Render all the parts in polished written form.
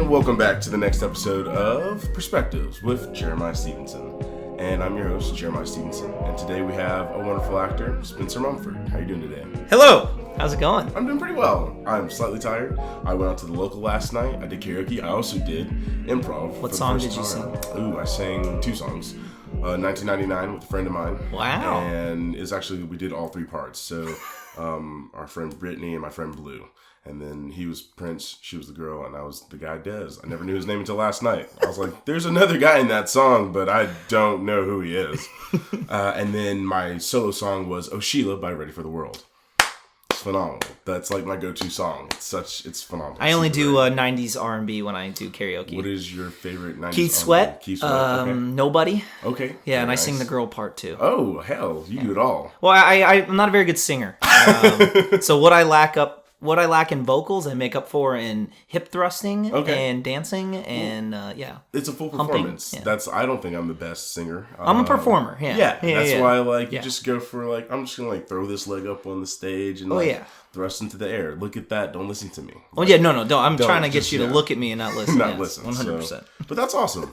welcome back to the next episode of Perspectives with Jeremiah Stephenson. And I'm your host, Jeremiah Stephenson. And today we have a wonderful actor, Spencer Mumford. How are you doing today? Hello! How's it going? I'm doing pretty well. I'm slightly tired. I went out to the local last night. I did karaoke. I also did improv. What song did you sing? I sang 2 songs. 1999 with a friend of mine. Wow. And we did all 3 parts. So our friend Brittany and my friend Blue. And then he was Prince, she was the girl, and I was the guy Dez. I never knew his name until last night. I was like, there's another guy in that song, but I don't know who he is. And then my solo song was Oh Sheila by Ready for the World. It's phenomenal. That's like my go-to song. It's phenomenal. I only do 90s R&B when I do karaoke. What is your favorite 90s Keith Sweat. R&B? Keith Sweat. Okay. Nobody. Okay. Yeah, and nice. I sing the girl part too. Oh, hell. You do it all. Well, I'm not a very good singer. So what I lack in vocals, I make up for in hip thrusting and dancing and It's a full performance. Humping, yeah. I don't think I'm the best singer. I'm a performer. Yeah. That's why I just go for I'm just gonna throw this leg up on the stage and thrust into the air. Look at that. Don't listen to me. No, don't. I'm trying to get you to look at me and not listen. Not listen. 100%. So, but that's awesome.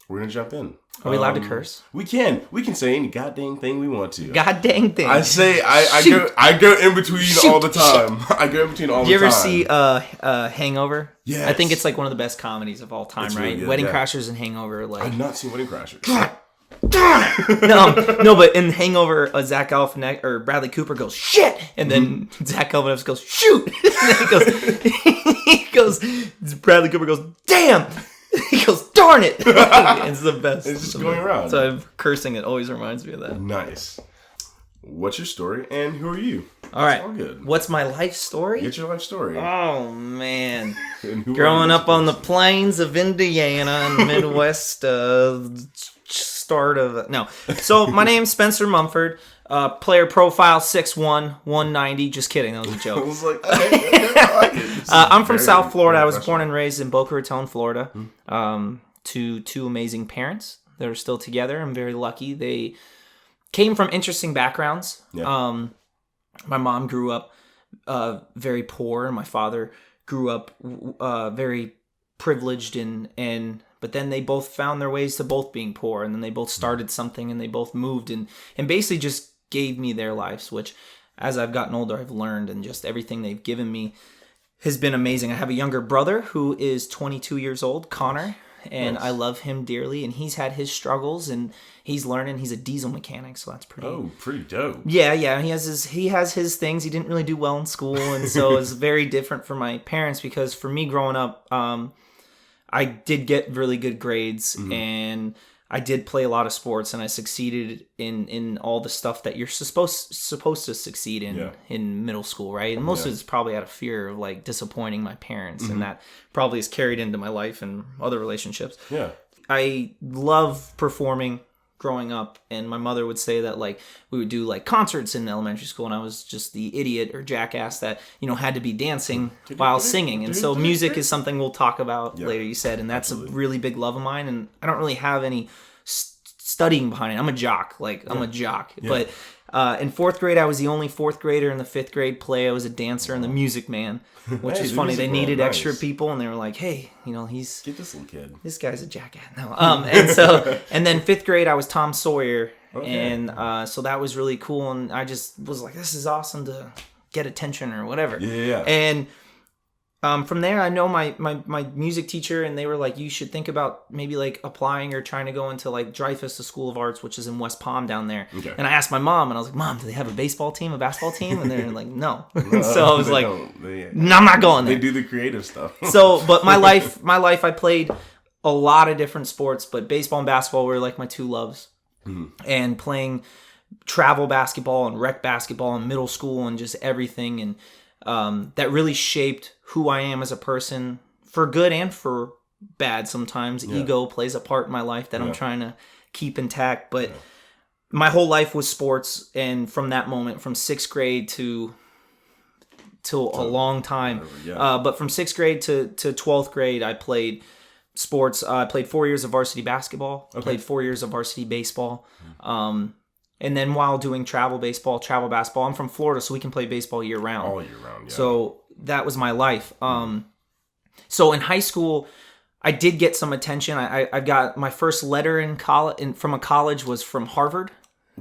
We're gonna jump in. Are we allowed to curse? We can. We can say any goddamn thing we want to. God dang thing. I say I go in between all the time. I go in between all the time. Do you ever see Hangover? Yes. I think it's like one of the best comedies of all time, It's right? really good, Wedding Crashers and Hangover, like I've not seen Wedding Crashers. no, but in Hangover, Zach Galifianakis or Bradley Cooper goes shit, and then Zach Galifianakis goes shoot, and then he goes, Bradley Cooper goes damn. He goes, darn it! It's the best. It's just going around. So cursing, it always reminds me of that. Nice. What's your story and who are you? All right. It's all good. What's my life story? Get your life story. Oh, man. Growing up on the plains of Indiana in the Midwest, So my name's Spencer Mumford. Player profile 6'1", 190. Just kidding. That was a joke. I was like, I like it. I'm from South Florida. I was born and raised in Boca Raton, Florida. To 2 amazing parents that are still together. I'm very lucky. They came from interesting backgrounds. Yeah. My mom grew up very poor, and my father grew up very privileged, but then they both found their ways to both being poor, and then they both started something, and they both moved and basically just gave me their lives, which as I've gotten older, I've learned, and just everything they've given me has been amazing. I have a younger brother who is 22 years old, Connor, and nice. I love him dearly, and he's had his struggles, and he's learning. He's a diesel mechanic, so that's pretty dope. Yeah. He has his things. He didn't really do well in school, and so it's very different for my parents, because for me growing up, I did get really good grades, and I did play a lot of sports, and I succeeded in all the stuff that you're supposed to succeed in middle school, right? And most of it's probably out of fear of like disappointing my parents, and that probably is carried into my life and other relationships. Yeah, I love performing growing up, and my mother would say that like we would do like concerts in elementary school, and I was just the idiot or jackass that had to be dancing while singing, and so music is something we'll talk about later, you said, and that's a really big love of mine, and I don't really have any studying behind it. I'm a jock, but in 4th grade I was the only 4th grader in the 5th grade play. I was a dancer in the Music Man, which is funny. They needed extra people, and they were like, hey, he's get this little kid, this guy's a jackass. No, and then 5th grade I was Tom Sawyer, and so that was really cool, and I just was like, this is awesome to get attention or whatever. And from there, I know my music teacher, and they were like, you should think about maybe like applying or trying to go into like Dreyfus, the School of Arts, which is in West Palm down there. Okay. And I asked my mom, and I was like, Mom, do they have a basketball team? And they're like, no. So I was like, no, I'm not going there. They do the creative stuff. So, but my life, I played a lot of different sports, but baseball and basketball were like my 2 loves. And playing travel basketball and rec basketball in middle school and just everything. And that really shaped who I am as a person, for good and for bad sometimes. Ego plays a part in my life that I'm trying to keep intact. But my whole life was sports, and from that moment, from 6th grade till a long time. But from 6th grade to 12th grade, I played sports. I played 4 years of varsity basketball. Played 4 years of varsity baseball. And then while doing travel basketball, I'm from Florida, so we can play baseball year round. All year round, yeah. So that was my life. So in high school, I did get some attention. I got my first letter in college from a college was from Harvard.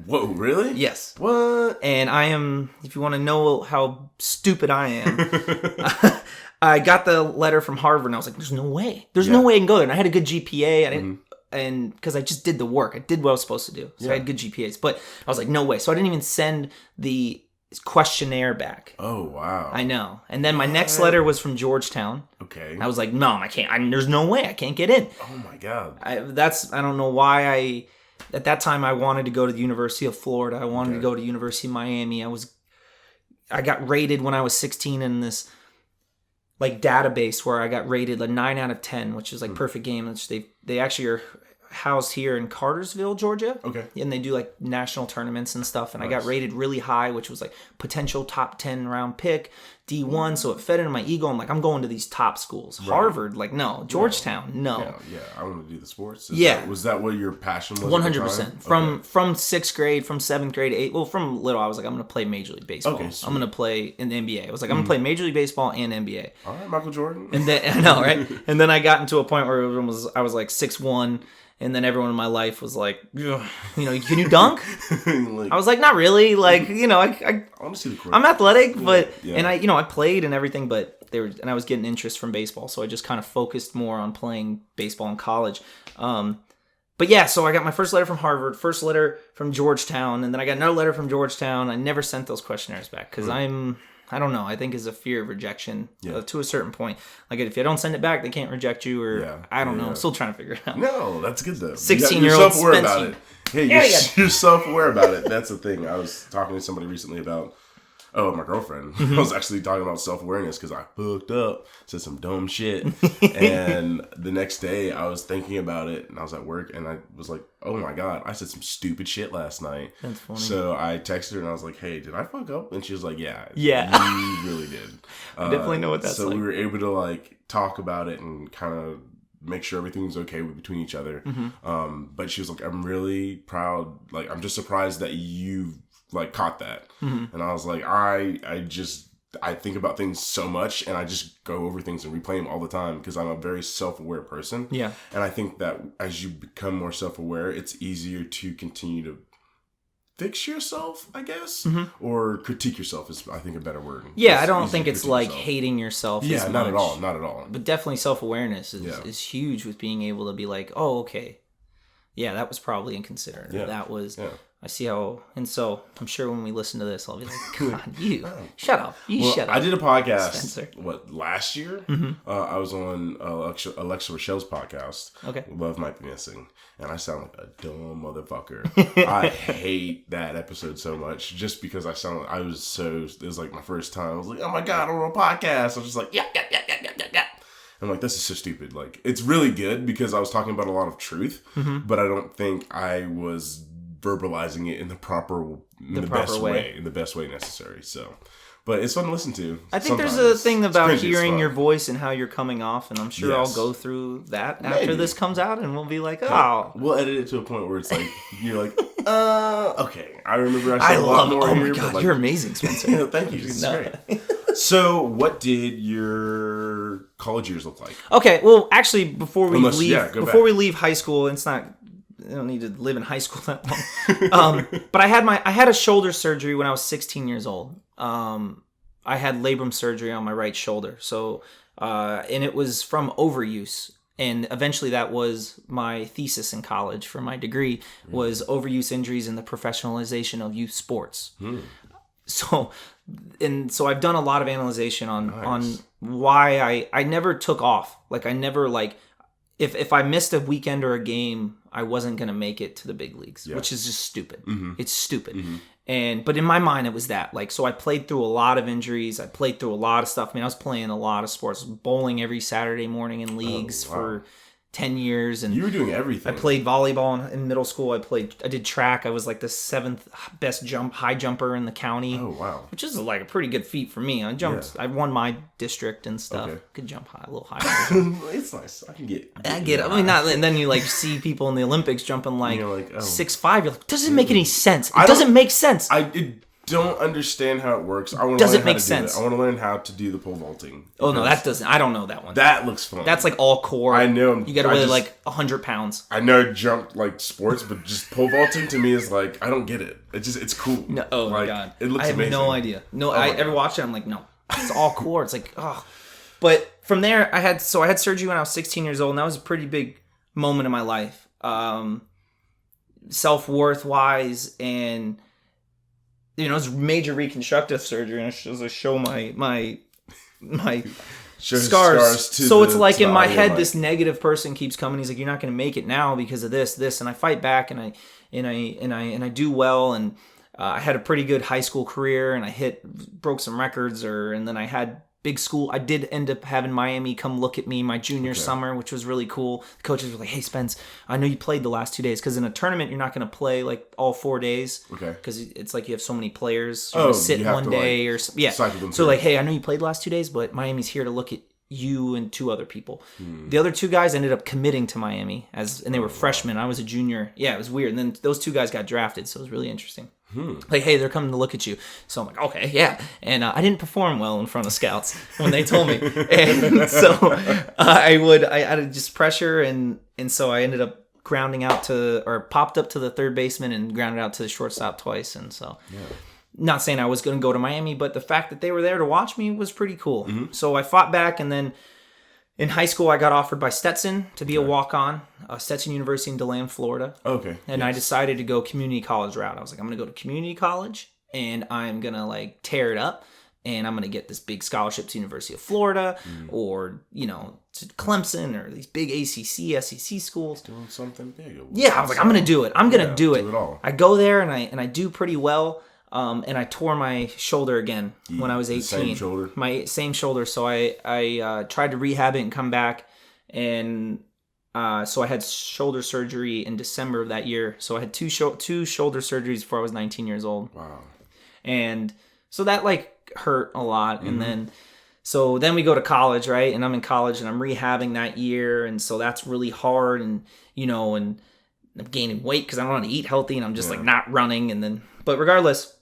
Whoa, really? Yes. What? And I am, if you want to know how stupid I am, I got the letter from Harvard and I was like, there's no way. There's no way I can go there. And I had a good GPA. I didn't, and because I just did the work. I did what I was supposed to do. So I had good GPAs. But I was like, no way. So I didn't even send the questionnaire back. Oh, wow. I know. And then my next letter was from Georgetown. Okay. I was like, no, I can't. There's no way. I can't get in. Oh, my God. I don't know why at that time I wanted to go to the University of Florida. I wanted to go to University of Miami. I got rated when I was 16 in this like database where I got rated a 9 out of 10, which is like perfect game. Which they actually are housed here in Cartersville, Georgia. Okay. And they do like national tournaments and stuff. And I got rated really high, which was like potential top 10 round pick, D1. So it fed into my ego. I'm like, I'm going to these top schools. Right. Harvard, like, no. Georgetown, no. Yeah, I want to do the sports. Was that what your passion was? 100%. From 6th grade, from 7th grade, 8th. Well, from little, I was like, I'm going to play Major League Baseball. Okay, I'm going to play in the NBA. I was like, I'm going to play Major League Baseball and NBA. All right, Michael Jordan. And then, I know, right? And then I got into a point where I was like 6'1", and then everyone in my life was like, can you dunk? I was like, not really. Like, I'm athletic, but and I played and everything, but I was getting interest from baseball, so I just kind of focused more on playing baseball in college. But yeah, so I got my first letter from Harvard, first letter from Georgetown, and then I got another letter from Georgetown. I never sent those questionnaires back because I don't know. I think it's a fear of rejection to a certain point. Like if you don't send it back, they can't reject you, or I don't know. I'm still trying to figure it out. No, that's good though. 16-year-old self-aware about it. Hey, you're self-aware about it. That's the thing. I was talking to somebody recently about. Oh, my girlfriend. I was actually talking about self-awareness because I fucked up, said some dumb shit. And the next day I was thinking about it and I was at work and I was like, oh my God, I said some stupid shit last night. That's funny. So I texted her and I was like, hey, did I fuck up? And she was like, yeah. You really did. I definitely know what that's like. So we were able to like talk about it and kind of make sure everything was okay between each other. But she was like, I'm really proud. Like, I'm just surprised that you like caught that. And I was like, I think about things so much and I just go over things and replay them all the time because I'm a very self-aware person. Yeah. And I think that as you become more self-aware, it's easier to continue to fix yourself, I guess, or critique yourself is, I think, a better word. Yeah, I don't think it's like hating yourself. Yeah, as not much. Not at all. But definitely self-awareness is huge with being able to be like, oh, okay. Yeah, that was probably inconsiderate. Yeah. That was... Yeah. I see how, and so I'm sure when we listen to this, I'll be like, God, shut up. Shut up. I did a podcast, Spencer. Last year? I was on Alexa Rochelle's podcast. Okay. Love Might Be Missing. And I sound like a dumb motherfucker. I hate that episode so much just because it was like my first time. I was like, oh my God, I'm on a podcast. I was just like, yeah. I'm like, this is so stupid. Like, it's really good because I was talking about a lot of truth, but I don't think I was verbalizing it in the best way necessary. So, but it's fun to listen to. I think there's a thing about hearing your voice and how you're coming off, and I'm sure I'll go through that after this comes out, and we'll be like, oh, we'll edit it to a point where it's like you're like, okay, I remember I said a lot more. Oh my God, like, you're amazing, Spencer. Thank you. This is great. So, what did your college years look like? Okay, well, actually, before we leave high school, it's not. I don't need to live in high school that long. But I had a shoulder surgery when I was 16 years old. I had labrum surgery on my right shoulder. So, and it was from overuse. And eventually that was my thesis in college for my degree was overuse injuries and the professionalization of youth sports. So I've done a lot of analyzation on why I never took off. Like I never if I missed a weekend or a game, I wasn't going to make it to the big leagues, which is just stupid. It's stupid. But in my mind, it was that. Like, so I played through a lot of injuries. I played through a lot of stuff. I mean, I was playing a lot of sports, bowling every Saturday morning in leagues for 10 years. And you were doing everything. I played volleyball in middle school. I did track. I was like the 7th best high jumper in the county. Oh, wow. Which is like a pretty good feat for me. I jumped. I won my district and stuff. Okay. Could jump high, a little higher. It's nice. I get it. I mean, not. And then you like see people in the Olympics jumping like 6'5". You're like, doesn't make any sense. It doesn't make sense. It don't understand how it works. I want to Does learn it make how to sense? do it. I want to learn how to do the pole vaulting. Oh no, that doesn't. I don't know that one. That looks fun. That's like all core. I know. You got to weigh like 100 pounds. I know jump like sports, but just pole vaulting to me is like, I don't get it. It's cool. No, oh like, my god, it looks I have amazing. no idea. No, I ever watched it. I'm like, no, it's all core. It's like, oh. But from there, I had surgery when I was 16 years old, and that was a pretty big moment in my life, self-worth wise, and it was major reconstructive surgery, and it was to show my scars. So it's like in my head, this negative person keeps coming. He's like, "You're not going to make it now because of this," and I fight back, and I do well, and I had a pretty good high school career, and I broke some records, and then I had big school. I did end up having Miami come look at me my junior summer, which was really cool. The coaches were like, "Hey, Spence, I know you played the last 2 days," because in a tournament you're not going to play like all 4 days. Okay. Because it's like you have so many players. You're sit one day or yeah. So like, hey, I know you played the last 2 days, but Miami's here to look at you and 2 other people. The other 2 guys ended up committing to Miami and they were freshmen. I was a junior. Yeah, it was weird. And then those 2 guys got drafted, so it was really interesting. Like, hey, they're coming to look at you. So I'm like, okay, yeah. And I didn't perform well in front of scouts when they told me. And so I had just pressure, and so I ended up popped up to the third baseman and grounded out to the shortstop twice. And so, not saying I was going to go to Miami, but the fact that they were there to watch me was pretty cool. So I fought back, and then in high school, I got offered by Stetson to be a walk-on, Stetson University in DeLand, Florida. Okay. And I decided to go community college route. I was like, I'm going to go to community college, and I'm going to like tear it up, and I'm going to get this big scholarship to University of Florida or, to Clemson or these big ACC, SEC schools. Doing something big. Yeah, I was like, I'm going to do it. I'm going to do it. All. I go there, and I do pretty well. And I tore my shoulder again when I was 18. Same shoulder? My same shoulder. So I tried to rehab it and come back. And so I had shoulder surgery in December of that year. So I had two shoulder surgeries before I was 19 years old. Wow. And so that like hurt a lot. And then we go to college, right? And I'm in college and I'm rehabbing that year. And so that's really hard. And, and I'm gaining weight because I don't want to eat healthy. And I'm just like not running. But regardless,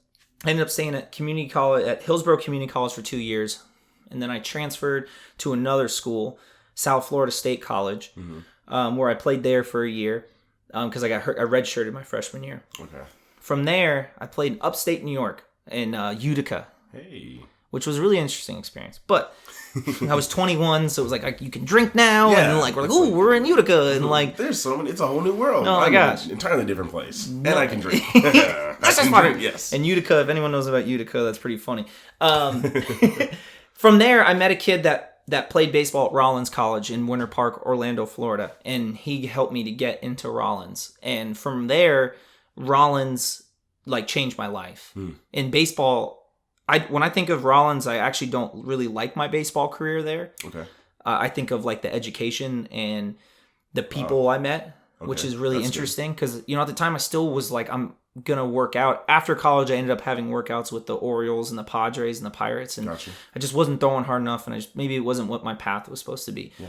I ended up staying at community college at Hillsborough Community College for 2 years, and then I transferred to another school, South Florida State College, where I played there for a year because I got hurt. I redshirted my freshman year. Okay. From there, I played in upstate New York in Utica, which was a really interesting experience. But I was 21, so it was like you can drink now, and like we're like, oh, we're in Utica, and like there's so many. It's a whole new world. Oh my gosh, an entirely different place, and I can drink. That's just funny. Yes. And Utica, if anyone knows about Utica, that's pretty funny. From there, I met a kid that played baseball at Rollins College in Winter Park, Orlando, Florida, and he helped me to get into Rollins. And from there, Rollins like changed my life. In baseball, when I think of Rollins, I actually don't really like my baseball career there. Okay. I think of like the education and the people I met, which is really interesting because, at the time I still was like, I'm going to work out. After college, I ended up having workouts with the Orioles and the Padres and the Pirates. And I just wasn't throwing hard enough, and maybe it wasn't what my path was supposed to be. Yeah.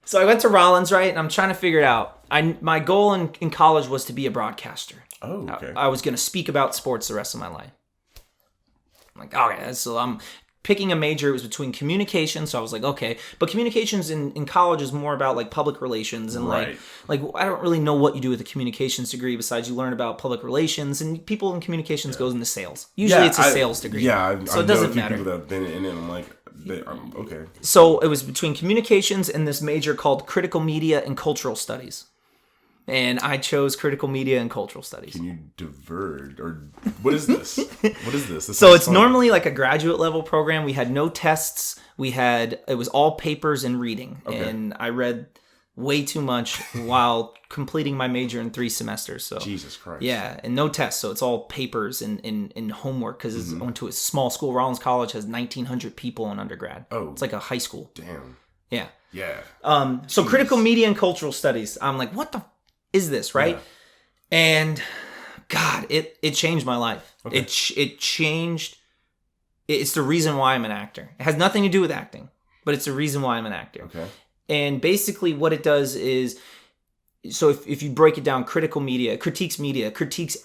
So I went to Rollins, right? And I'm trying to figure it out. My goal in college was to be a broadcaster. Oh, okay. I was going to speak about sports the rest of my life. Like, okay, so I'm picking a major. It was between communications, so I was like, okay, but communications in college is more about like public relations and like I don't really know what you do with a communications degree besides you learn about public relations, and people in communications goes into sales. Usually it's a sales degree. Yeah, so it doesn't matter. People that have been in it, I'm like, okay. So it was between communications and this major called critical media and cultural studies. And I chose critical media and cultural studies. Can you diverge? Or what is this? What is this? So it's normally like a graduate level program. We had no tests. It was all papers and reading. Okay. And I read way too much while completing my major in 3 semesters. So Jesus Christ. Yeah, and no tests. So it's all papers and homework because I went to a small school. Rollins College has 1,900 people in undergrad. Oh. It's like a high school. Damn. Yeah. Yeah. So critical media and cultural studies. I'm like, what the is this, right? Yeah. And God, it changed my life. Okay. It changed. It's the reason why I'm an actor. It has nothing to do with acting, but it's the reason why I'm an actor. Okay. And basically what it does is so if you break it down, critiques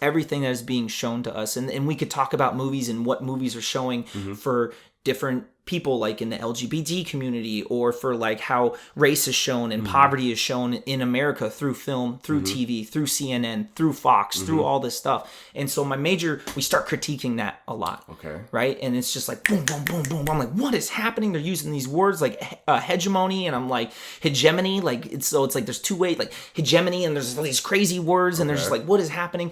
everything that is being shown to us. And we could talk about movies and what movies are showing for different people, like in the LGBT community, or for like how race is shown and poverty is shown in America through film, through TV, through CNN, through Fox, through all this stuff. And so my major, we start critiquing that a lot. Okay. Right? And it's just like boom, boom, boom, boom. I'm like, what is happening? They're using these words like hegemony, and I'm like hegemony, like it's like there's two ways, like hegemony, and there's all these crazy words, and there's just like, what is happening?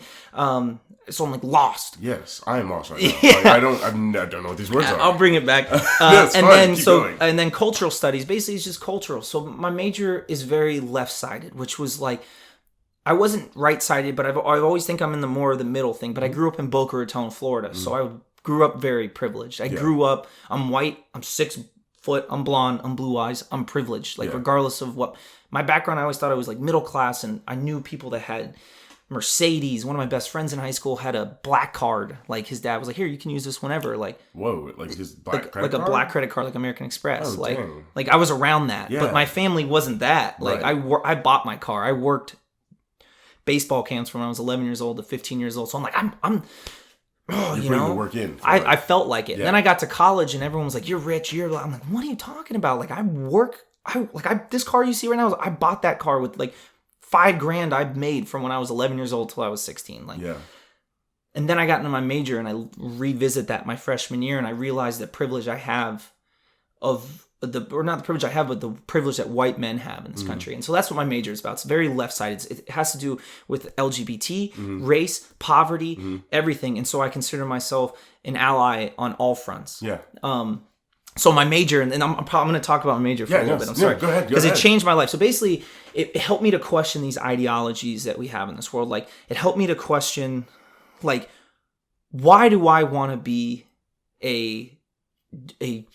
So I'm like lost. Yes, I am lost right now. Yeah. Like, I don't know what these words are. I'll bring it back. And then cultural studies. Basically, it's just cultural. So my major is very left-sided, which was like, I wasn't right-sided, but I always think I'm in the more of the middle thing. But I grew up in Boca Raton, Florida, so I grew up very privileged. I grew up. I'm white. I'm 6 foot. I'm blonde. I'm blue eyes. I'm privileged. Like regardless of what my background, I always thought I was like middle class, and I knew people that had Mercedes. One of my best friends in high school had a black card. Like his dad was like, "Here, you can use this whenever." Like, whoa, like his black credit like card? A black credit card, like American Express. Oh, dang. Like I was around that, but my family wasn't that. Like I bought my car. I worked baseball camps from when I was 11 years old to 15 years old. So I'm like, I'm you know, the work in. I felt like it. Yeah. Then I got to college, and everyone was like, "You're rich." I'm like, "What are you talking about?" Like this car you see right now, I bought that car with like $5,000 I've made from when I was 11 years old till I was 16. Like, and then I got into my major, and I revisit that my freshman year, and I realized the privilege I have but the privilege that white men have in this country. And so that's what my major is about. It's very left-sided. It has to do with LGBT, race, poverty, everything. And so I consider myself an ally on all fronts. Yeah. So my major, and I'm going to talk about my major for a little bit. I'm sorry. Go ahead. Because it changed my life. So basically, it helped me to question these ideologies that we have in this world. Like, it helped me to question, like, why do I want to be a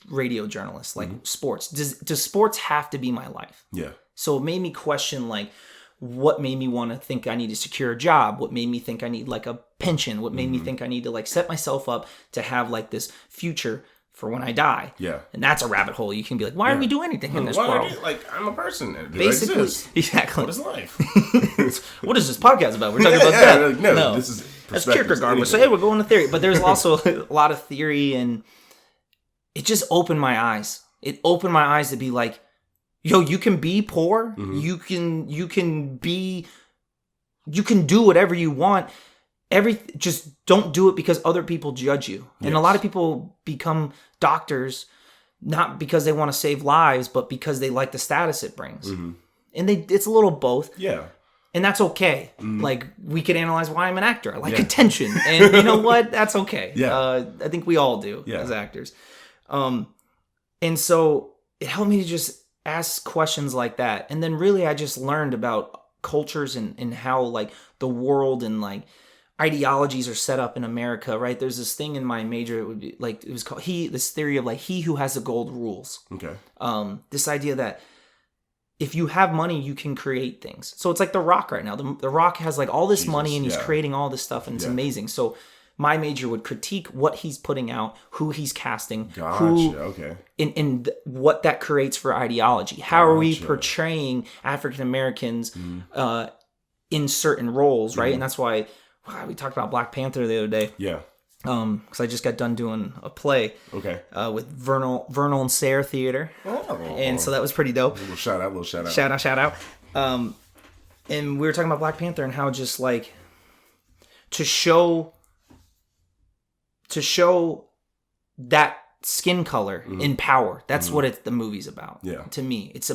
radio journalist? Like, sports. Does sports have to be my life? Yeah. So it made me question, like, what made me want to think I need to secure a job? What made me think I need, like, a pension? What made me think I need to, like, set myself up to have, like, this future for when I die. Yeah. And that's a rabbit hole. You can be like, why do we do anything in this world? I'm a person. Basically. Exactly. What is life? What is this podcast about? We're talking about that. Like, no, this is that's Kierkegaard. So hey, we're going to theory. But there's also a lot of theory, and it just opened my eyes. It opened my eyes to be like, yo, you can be poor. You can do whatever you want. Just don't do it because other people judge you. And a lot of people become doctors not because they want to save lives, but because they like the status it brings. And it's a little both. Yeah. And that's okay. Like, we could analyze why I'm an actor. I like attention. And you know what? That's okay. Yeah. I think we all do as actors. And so it helped me to just ask questions like that. And then really I just learned about cultures and how, like, the world and, like, ideologies are set up in America, right? There's this thing in my major, it would be like, it was called this theory of, like, he who has the gold rules. Okay. This idea that if you have money, you can create things. So it's like The Rock right now. The Rock has, like, all this money, and he's creating all this stuff, and it's amazing. So my major would critique what he's putting out, who he's casting, and what that creates for ideology. How are we portraying African Americans in certain roles, right? And that's why we talked about Black Panther the other day. Yeah. Because I just got done doing a play. Okay. With Vernal and Sayre Theater. Oh. And so that was pretty dope. Little shout out. Shout out. And we were talking about Black Panther and how just, like, to show that skin color in power. That's what the movie's about. Yeah. To me, it's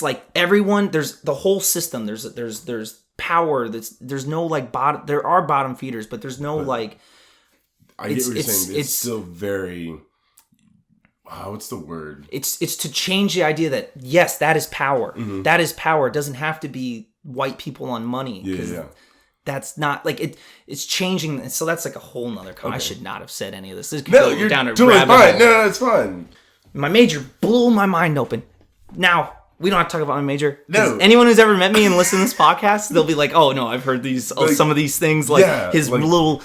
like everyone, there's the whole system. There's power. There's no, like, bottom. There are bottom feeders, but there's no, like. I get what you're saying. It's still very. What's the word? It's to change the idea that, yes, that is power. That is power. It doesn't have to be white people on money. Yeah. That's not, like, it's changing. So that's, like, a whole nother. I should not have said any of this. This could go down a rabbit hole. No, it's fine. My major blew my mind open. Now, we don't have to talk about my major. No. Anyone who's ever met me and listened to this podcast, they'll be like, oh, no, I've heard some of these things. Like, his little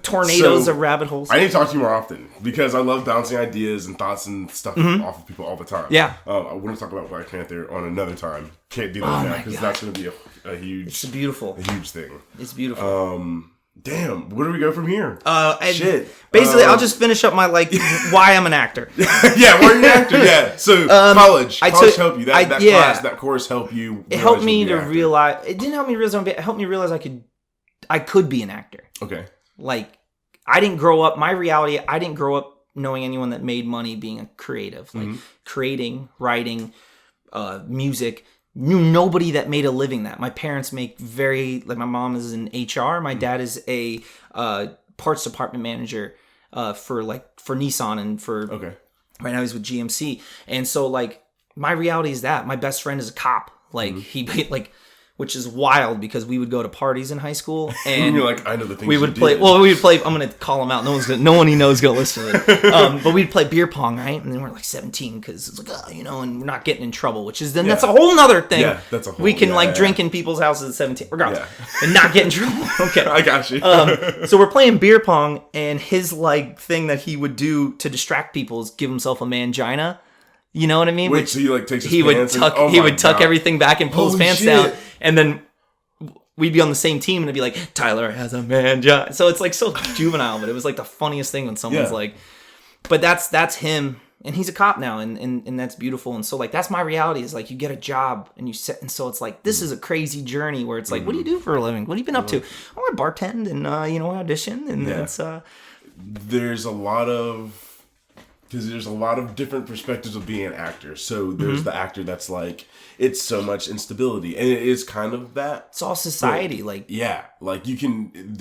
tornadoes of rabbit holes. I need to talk to you more often because I love bouncing ideas and thoughts and stuff off of people all the time. Yeah. I want to talk about Black Panther on another time. Can't do that now because that's going to be a huge... It's beautiful. A huge thing. It's beautiful. Damn, where do we go from here? Shit. Basically, I'll just finish up my, why I'm an actor. Yeah, why are you an actor? Yeah. So, college helped you. That class, that course helped you. It helped me to realize... It didn't help me realize... It helped me realize I could be an actor. Okay. I didn't grow up... My reality, I didn't grow up knowing anyone that made money being a creative. Creating, writing, music... Knew nobody that made a living that. My parents make my mom is in HR. My dad is a parts department manager for Nissan and for right now he's with GMC. And so my reality is that my best friend is a cop. Which is wild because we would go to parties in high school and you're like, I know the things we would play. Well, we would play. I'm gonna call him out. No one he knows is gonna listen to it. But we'd play beer pong, right? And then we're 17 because it's and we're not getting in trouble, which is that's a whole nother thing. Yeah, that's a whole. We can drink in people's houses at 17, regardless, and not get in trouble. Okay, I got you. So we're playing beer pong, and his thing that he would do to distract people is give himself a mangina. You know what I mean? Wait, so he takes his pants he would tuck everything back and pull his pants down, and then we'd be on the same team and it'd be like, Tyler has a mangina. So it's so juvenile, but it was the funniest thing when someone's but that's him, and he's a cop now, and that's beautiful. And so that's my reality is you get a job and you sit, and so it's this is a crazy journey where it's what do you do for a living? What have you been up to? Oh, I bartend and audition, and it's there's a lot of different perspectives of being an actor. So there's the actor that's it's so much instability, and it is kind of that. It's all society, you can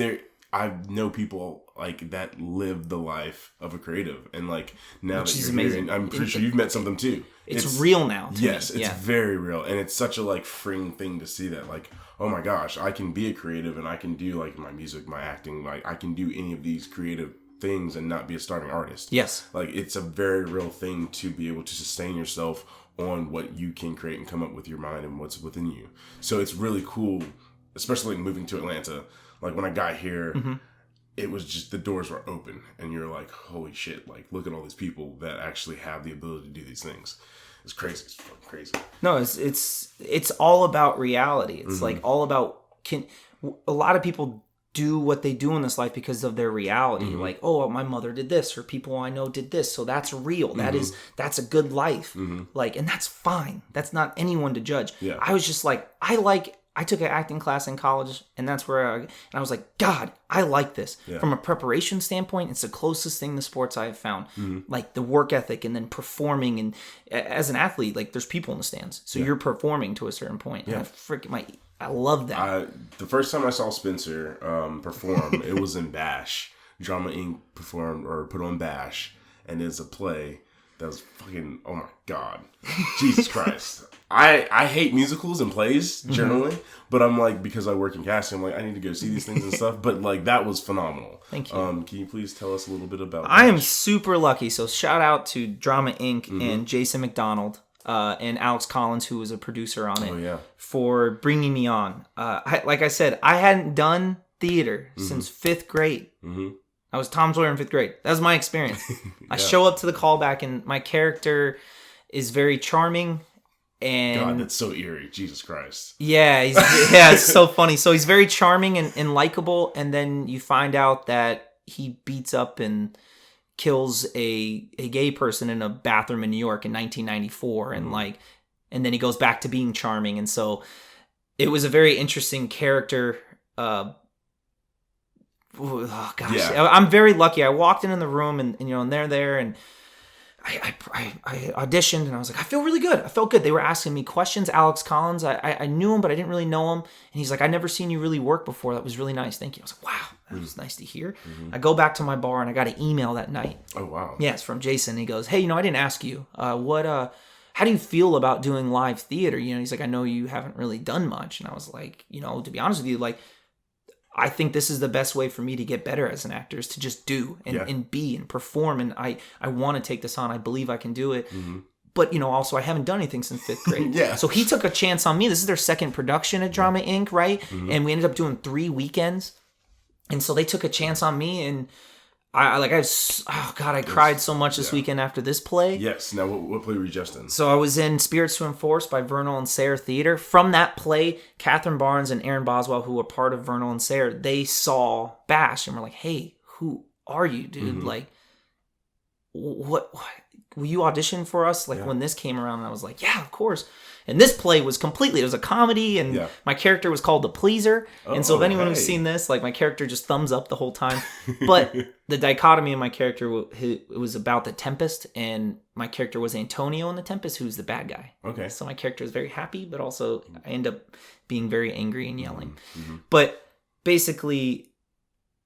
I know people that live the life of a creative, and now which that you're amazing. here, and I'm pretty sure you've met some of them too. It's real now. Yes, it's very real, and it's such a freeing thing to see that oh my gosh, I can be a creative, and I can do my music, my acting, I can do any of these creative things and not be a starving artist. Yes. It's a very real thing to be able to sustain yourself on what you can create and come up with your mind and what's within you. So it's really cool, especially moving to Atlanta. When I got here, it was just the doors were open and you're holy shit, look at all these people that actually have the ability to do these things. It's crazy. It's fucking crazy. No, it's all about reality. It's all about a lot of people do what they do in this life because of their reality. My mother did this, or people I know did this, so that's real. That's a good life. And that's fine. That's not anyone to judge. Yeah. I was just I took an acting class in college, and that's where I was God, I like this. Yeah. From a preparation standpoint, it's the closest thing to sports I have found. The work ethic, and then performing, and as an athlete, there's people in the stands, so you're performing to a certain point. Yeah. And I love that. The first time I saw Spencer perform, it was in Bash. Drama Inc. performed or put on Bash, and it's a play that was fucking, oh my God. Jesus Christ. I hate musicals and plays generally, but I'm because I work in casting, I'm I need to go see these things and stuff. But that was phenomenal. Thank you. Can you please tell us a little bit about I am super lucky. So shout out to Drama Inc. and Jason McDonald. And Alex Collins, who was a producer on it, for bringing me on. Like I said, I hadn't done theater since 5th grade. I was Tom Sawyer in 5th grade. That was my experience. I show up to the callback, and my character is very charming. And God, that's so eerie. Jesus Christ. Yeah, it's so funny. So he's very charming and likable, and then you find out that he beats up and kills a gay person in a bathroom in New York in 1994, and then he goes back to being charming. And so it was a very interesting character. Oh gosh, yeah. I'm very lucky. I walked in the room, and they're there, and I auditioned, and I was I feel really good. I felt good. They were asking me questions. Alex Collins, I knew him, but I didn't really know him. And he's I never seen you really work before. That was really nice. Thank you. I was wow, that was nice to hear. I go back to my bar, and I got an email that night. Oh, wow. Yeah, it's from Jason. He goes, hey, I didn't ask you. How do you feel about doing live theater? He's I know you haven't really done much. And I was to be honest with you, I think this is the best way for me to get better as an actor, is to just do and be and perform. And I want to take this on. I believe I can do it. But, also I haven't done anything since 5th grade. Yeah. So he took a chance on me. This is their second production at Drama Inc., right? And we ended up doing 3 weekends. And so they took a chance on me, and I cried so much this weekend after this play. Yes. Now, what play were you just in? So I was in Spirits to Enforce by Vernal and Sayer Theater. From that play, Catherine Barnes and Aaron Boswell, who were part of Vernal and Sayer, they saw Bash and were like, "Hey, who are you, dude? Mm-hmm. Like, what will you audition for us?" Like when this came around, and I was like, "Yeah, of course." And this play was it was a comedy, and my character was called the Pleaser. And so if anyone who's seen this, like my character just thumbs up the whole time. But the dichotomy in my character, it was about the Tempest, and my character was Antonio in the Tempest, who's the bad guy. Okay. So my character is very happy, but also I end up being very angry and yelling. Mm-hmm. But basically,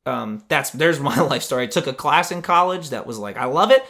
there's my life story. I took a class in college that was like, I love it.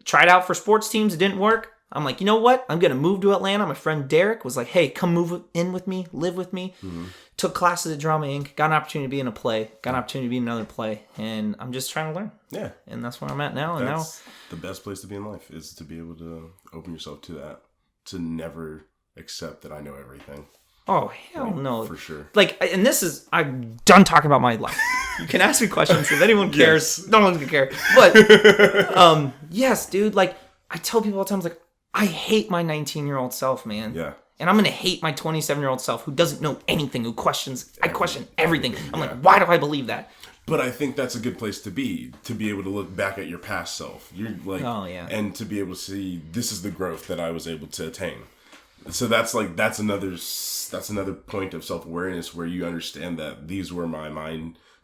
Tried out for sports teams, it didn't work. I'm like, you know what? I'm going to move to Atlanta. My friend Derek was like, hey, come move in with me, live with me. Mm-hmm. Took classes at Drama Inc., got an opportunity to be in a play, got an opportunity to be in another play, and I'm just trying to learn. Yeah. And that's where I'm at now. And that's the best place to be in life, is to be able to open yourself to that, to never accept that I know everything. Oh, hell no. For sure. Like, and I'm done talking about my life. You can ask me questions if anyone cares. Yes. No one's going to care. But, yes, dude, like, I tell people all the time, like, I hate my 19-year-old self, man. Yeah. And I'm going to hate my 27-year-old self who doesn't know anything, who questions. I question everything. I'm like, why do I believe that? But I think that's a good place to be able to look back at your past self. You're like, and to be able to see, this is the growth that I was able to attain. So that's another point of self-awareness, where you understand that these were my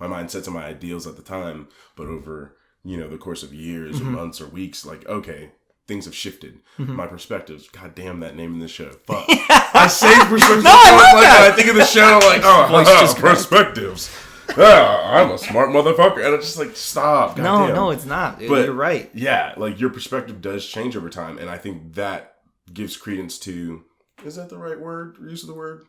mindsets and my ideals at the time, but over, the course of years or months or weeks, like, okay, things have shifted. My perspectives. God damn that name in this show. Fuck. I say perspectives. No, I love that. I think of the show like, perspectives. I'm a smart motherfucker. And I'm just like, stop. God No, it's not. But, you're right. Yeah, like your perspective does change over time. And I think that gives credence to, is that the right word? Use of the word?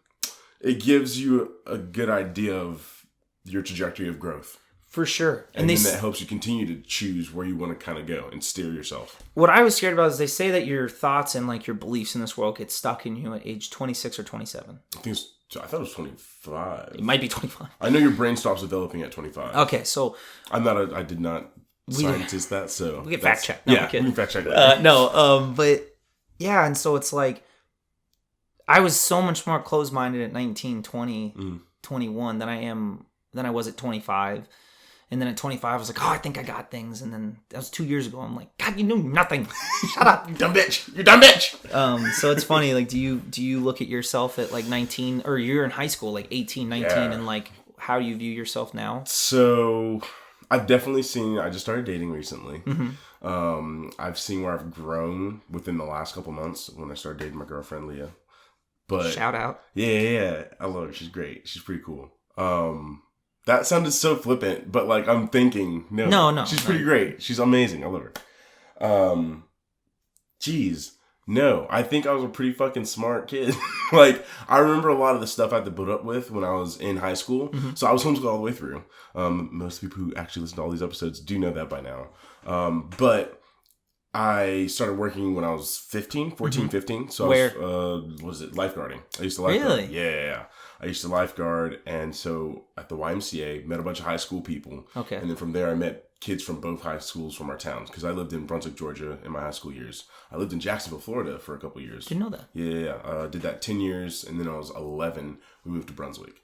It gives you a good idea of your trajectory of growth. For sure. And then that helps you continue to choose where you want to kind of go and steer yourself. What I was scared about is they say that your thoughts and like your beliefs in this world get stuck in you at age 26 or 27. I thought it was 25. It might be 25. I know your brain stops developing at 25. Okay, so I did not scientist that, so we can fact check. No, we can fact check that. But yeah, and so it's like I was so much more closed-minded at 19, 20, 21 than I was at 25. And then at 25, I was like, oh, I think I got things. And then that was 2 years ago. I'm like, God, you knew nothing. Shut up. You dumb bitch. You dumb bitch. So it's funny. Like, do you look at yourself at like 19, or you're in high school, like 18, 19, and like, how do you view yourself now? So I've definitely seen, I just started dating recently. Mm-hmm. I've seen where I've grown within the last couple months when I started dating my girlfriend, Leah. But shout out. Yeah. I love her. She's great. She's pretty cool. That sounded so flippant, but like I'm thinking, no, she's pretty great. She's amazing. I love her. No, I think I was a pretty fucking smart kid. Like, I remember a lot of the stuff I had to put up with when I was in high school. Mm-hmm. So I was homeschooled all the way through. Most people who actually listen to all these episodes do know that by now. But I started working when I was 15. So where? I was, lifeguarding. I used to lifeguard. Really? Yeah. I used to lifeguard, and so at the YMCA, met a bunch of high school people. Okay. And then from there, I met kids from both high schools from our towns, because I lived in Brunswick, Georgia in my high school years. I lived in Jacksonville, Florida for a couple years. Didn't know that. Yeah. Did that 10 years, and then I was 11, we moved to Brunswick.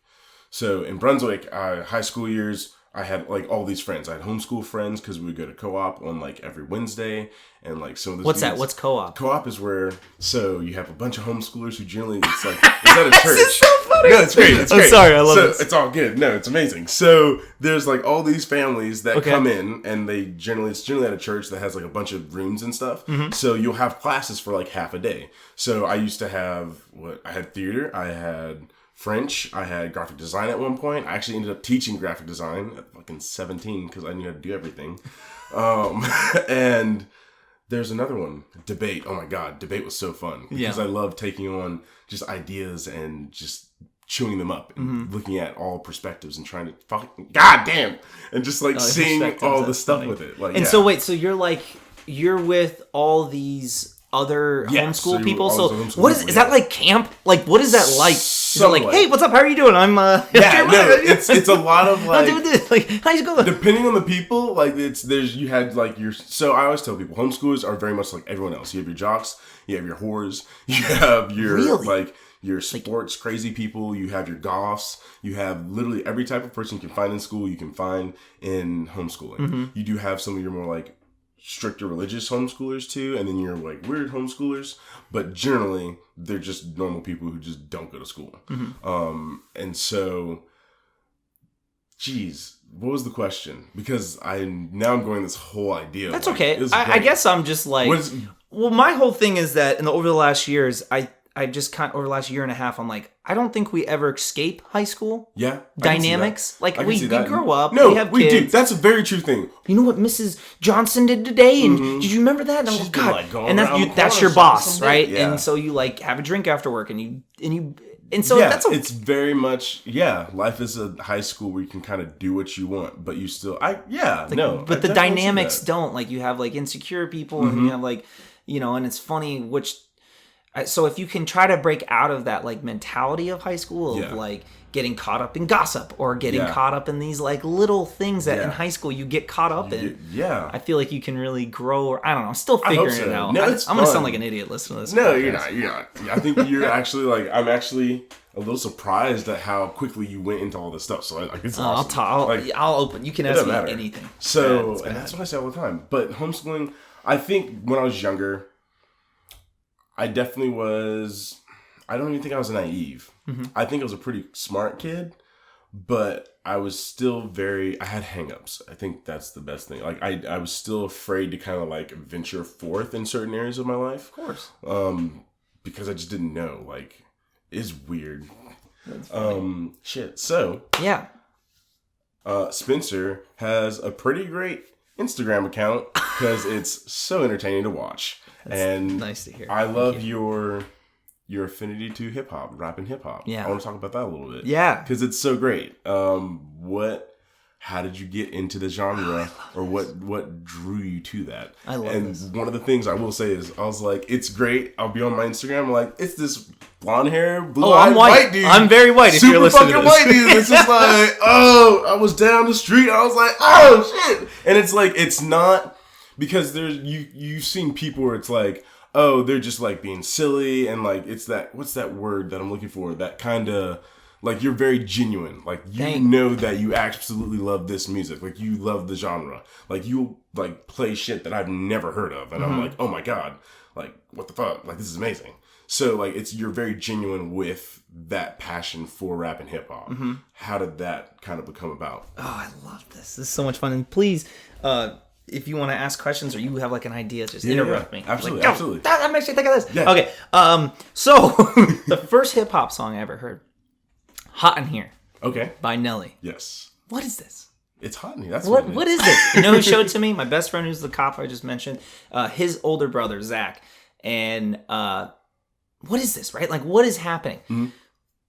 So in Brunswick, high school years, I had like all these friends. I had homeschool friends because we would go to co-op on like every Wednesday, and like some of those. What's that? What's co-op? Co-op is where you have a bunch of homeschoolers who generally it's at a church. This is so funny. No, it's great. It's great. I'm sorry, I love it. It's all good. No, it's amazing. So there's like all these families that come in, and it's generally at a church that has like a bunch of rooms and stuff. Mm-hmm. So you'll have classes for like half a day. So I used to have I had theater, I had French, I had graphic design at one point. I actually ended up teaching graphic design at fucking 17 because I knew how to do everything. And there's another one, debate. Oh my God, debate was so fun because I love taking on just ideas and just chewing them up and looking at all perspectives and trying to fucking goddamn and just like seeing all the stuff with it. Like, so wait, so you're with all these other homeschool people. So what is that like camp? Like, what is that like? So like, hey, what's up? How are you doing? I'm it's a lot of like, I'm doing this. Like, how's it going? Depending on the people, like you had like your. So I always tell people, homeschoolers are very much like everyone else. You have your jocks, you have your whores, you have your like your sports crazy people, you have your goths, you have literally every type of person you can find in school, you can find in homeschooling. Mm-hmm. You do have some of your more like stricter religious homeschoolers too, and then you're like weird homeschoolers, but generally they're just normal people who just don't go to school. Mm-hmm. And so, geez, what was the question? Because I'm going this whole idea. That's like, okay. I guess I'm just like, well, my whole thing is that over the last years, I just kind of, over the last year and a half, I'm like, I don't think we ever escape high school. Yeah. Dynamics. Like, we grow up. No, we have kids. Do. That's a very true thing. You know what Mrs. Johnson did today? And did you remember that? And I'm like, God. Like and that's your boss, right? Yeah. And so you like have a drink after work and so that's it's very much, life is a high school where you can kind of do what you want, but you still, but the dynamics don't. Like, you have like insecure people and you have like, and it's funny so if you can try to break out of that like mentality of high school of like getting caught up in gossip or getting caught up in these like little things that in high school you get caught up in. Yeah. I feel like you can really grow, or I don't know, I'm still figuring it out. No, I'm going to sound like an idiot listening to this. No, podcast. You're not. I think you're actually like, I'm actually a little surprised at how quickly you went into all this stuff. So like, it's awesome. I'll open. You can ask me anything. So, and that's what I say all the time. But homeschooling, I think when I was younger, I definitely was, I don't even think I was naive. Mm-hmm. I think I was a pretty smart kid, but I was still I had hangups. I think that's the best thing. Like, I was still afraid to kind of like venture forth in certain areas of my life. Of course. Because I just didn't know. Like, it's weird. That's funny. So. Yeah. Spencer has a pretty great Instagram account because it's so entertaining to watch. That's and nice to hear. I love your affinity to hip hop, rap and hip hop. Yeah, I want to talk about that a little bit. Yeah, because it's so great. How did you get into the genre, or what drew you to that? I love this. And one of the things I will say is, I was like, it's great. I'll be on my Instagram, I'm like, it's this blonde hair, blue-eyed white dude. I'm very white. If you're listening to this. Super fucking white dude. It's just like, I was down the street. I was like, oh shit. And it's like, it's not. Because you've seen people where it's like, oh, they're just like being silly, and like it's that, what's that word that I'm looking for? That kind of like, you're very genuine. Like, you know that you absolutely love this music. Like, you love the genre. Like, you like play shit that I've never heard of, and I'm like, oh my god, like, what the fuck? Like, this is amazing. So like, you're very genuine with that passion for rap and hip hop. Mm-hmm. How did that kind of become about? Oh, I love this. This is so much fun. And please, if you want to ask questions or you have like an idea, just interrupt me. Absolutely, like, absolutely. I'm actually thinking of this. Yeah. Okay. So the first hip hop song I ever heard, "Hot in Here." Okay. By Nelly. Yes. What is this? It's hot in here. That's what is this? You know who showed it to me? My best friend, who's the cop I just mentioned. His older brother Zach. And what is this? Right? Like, what is happening? Mm-hmm.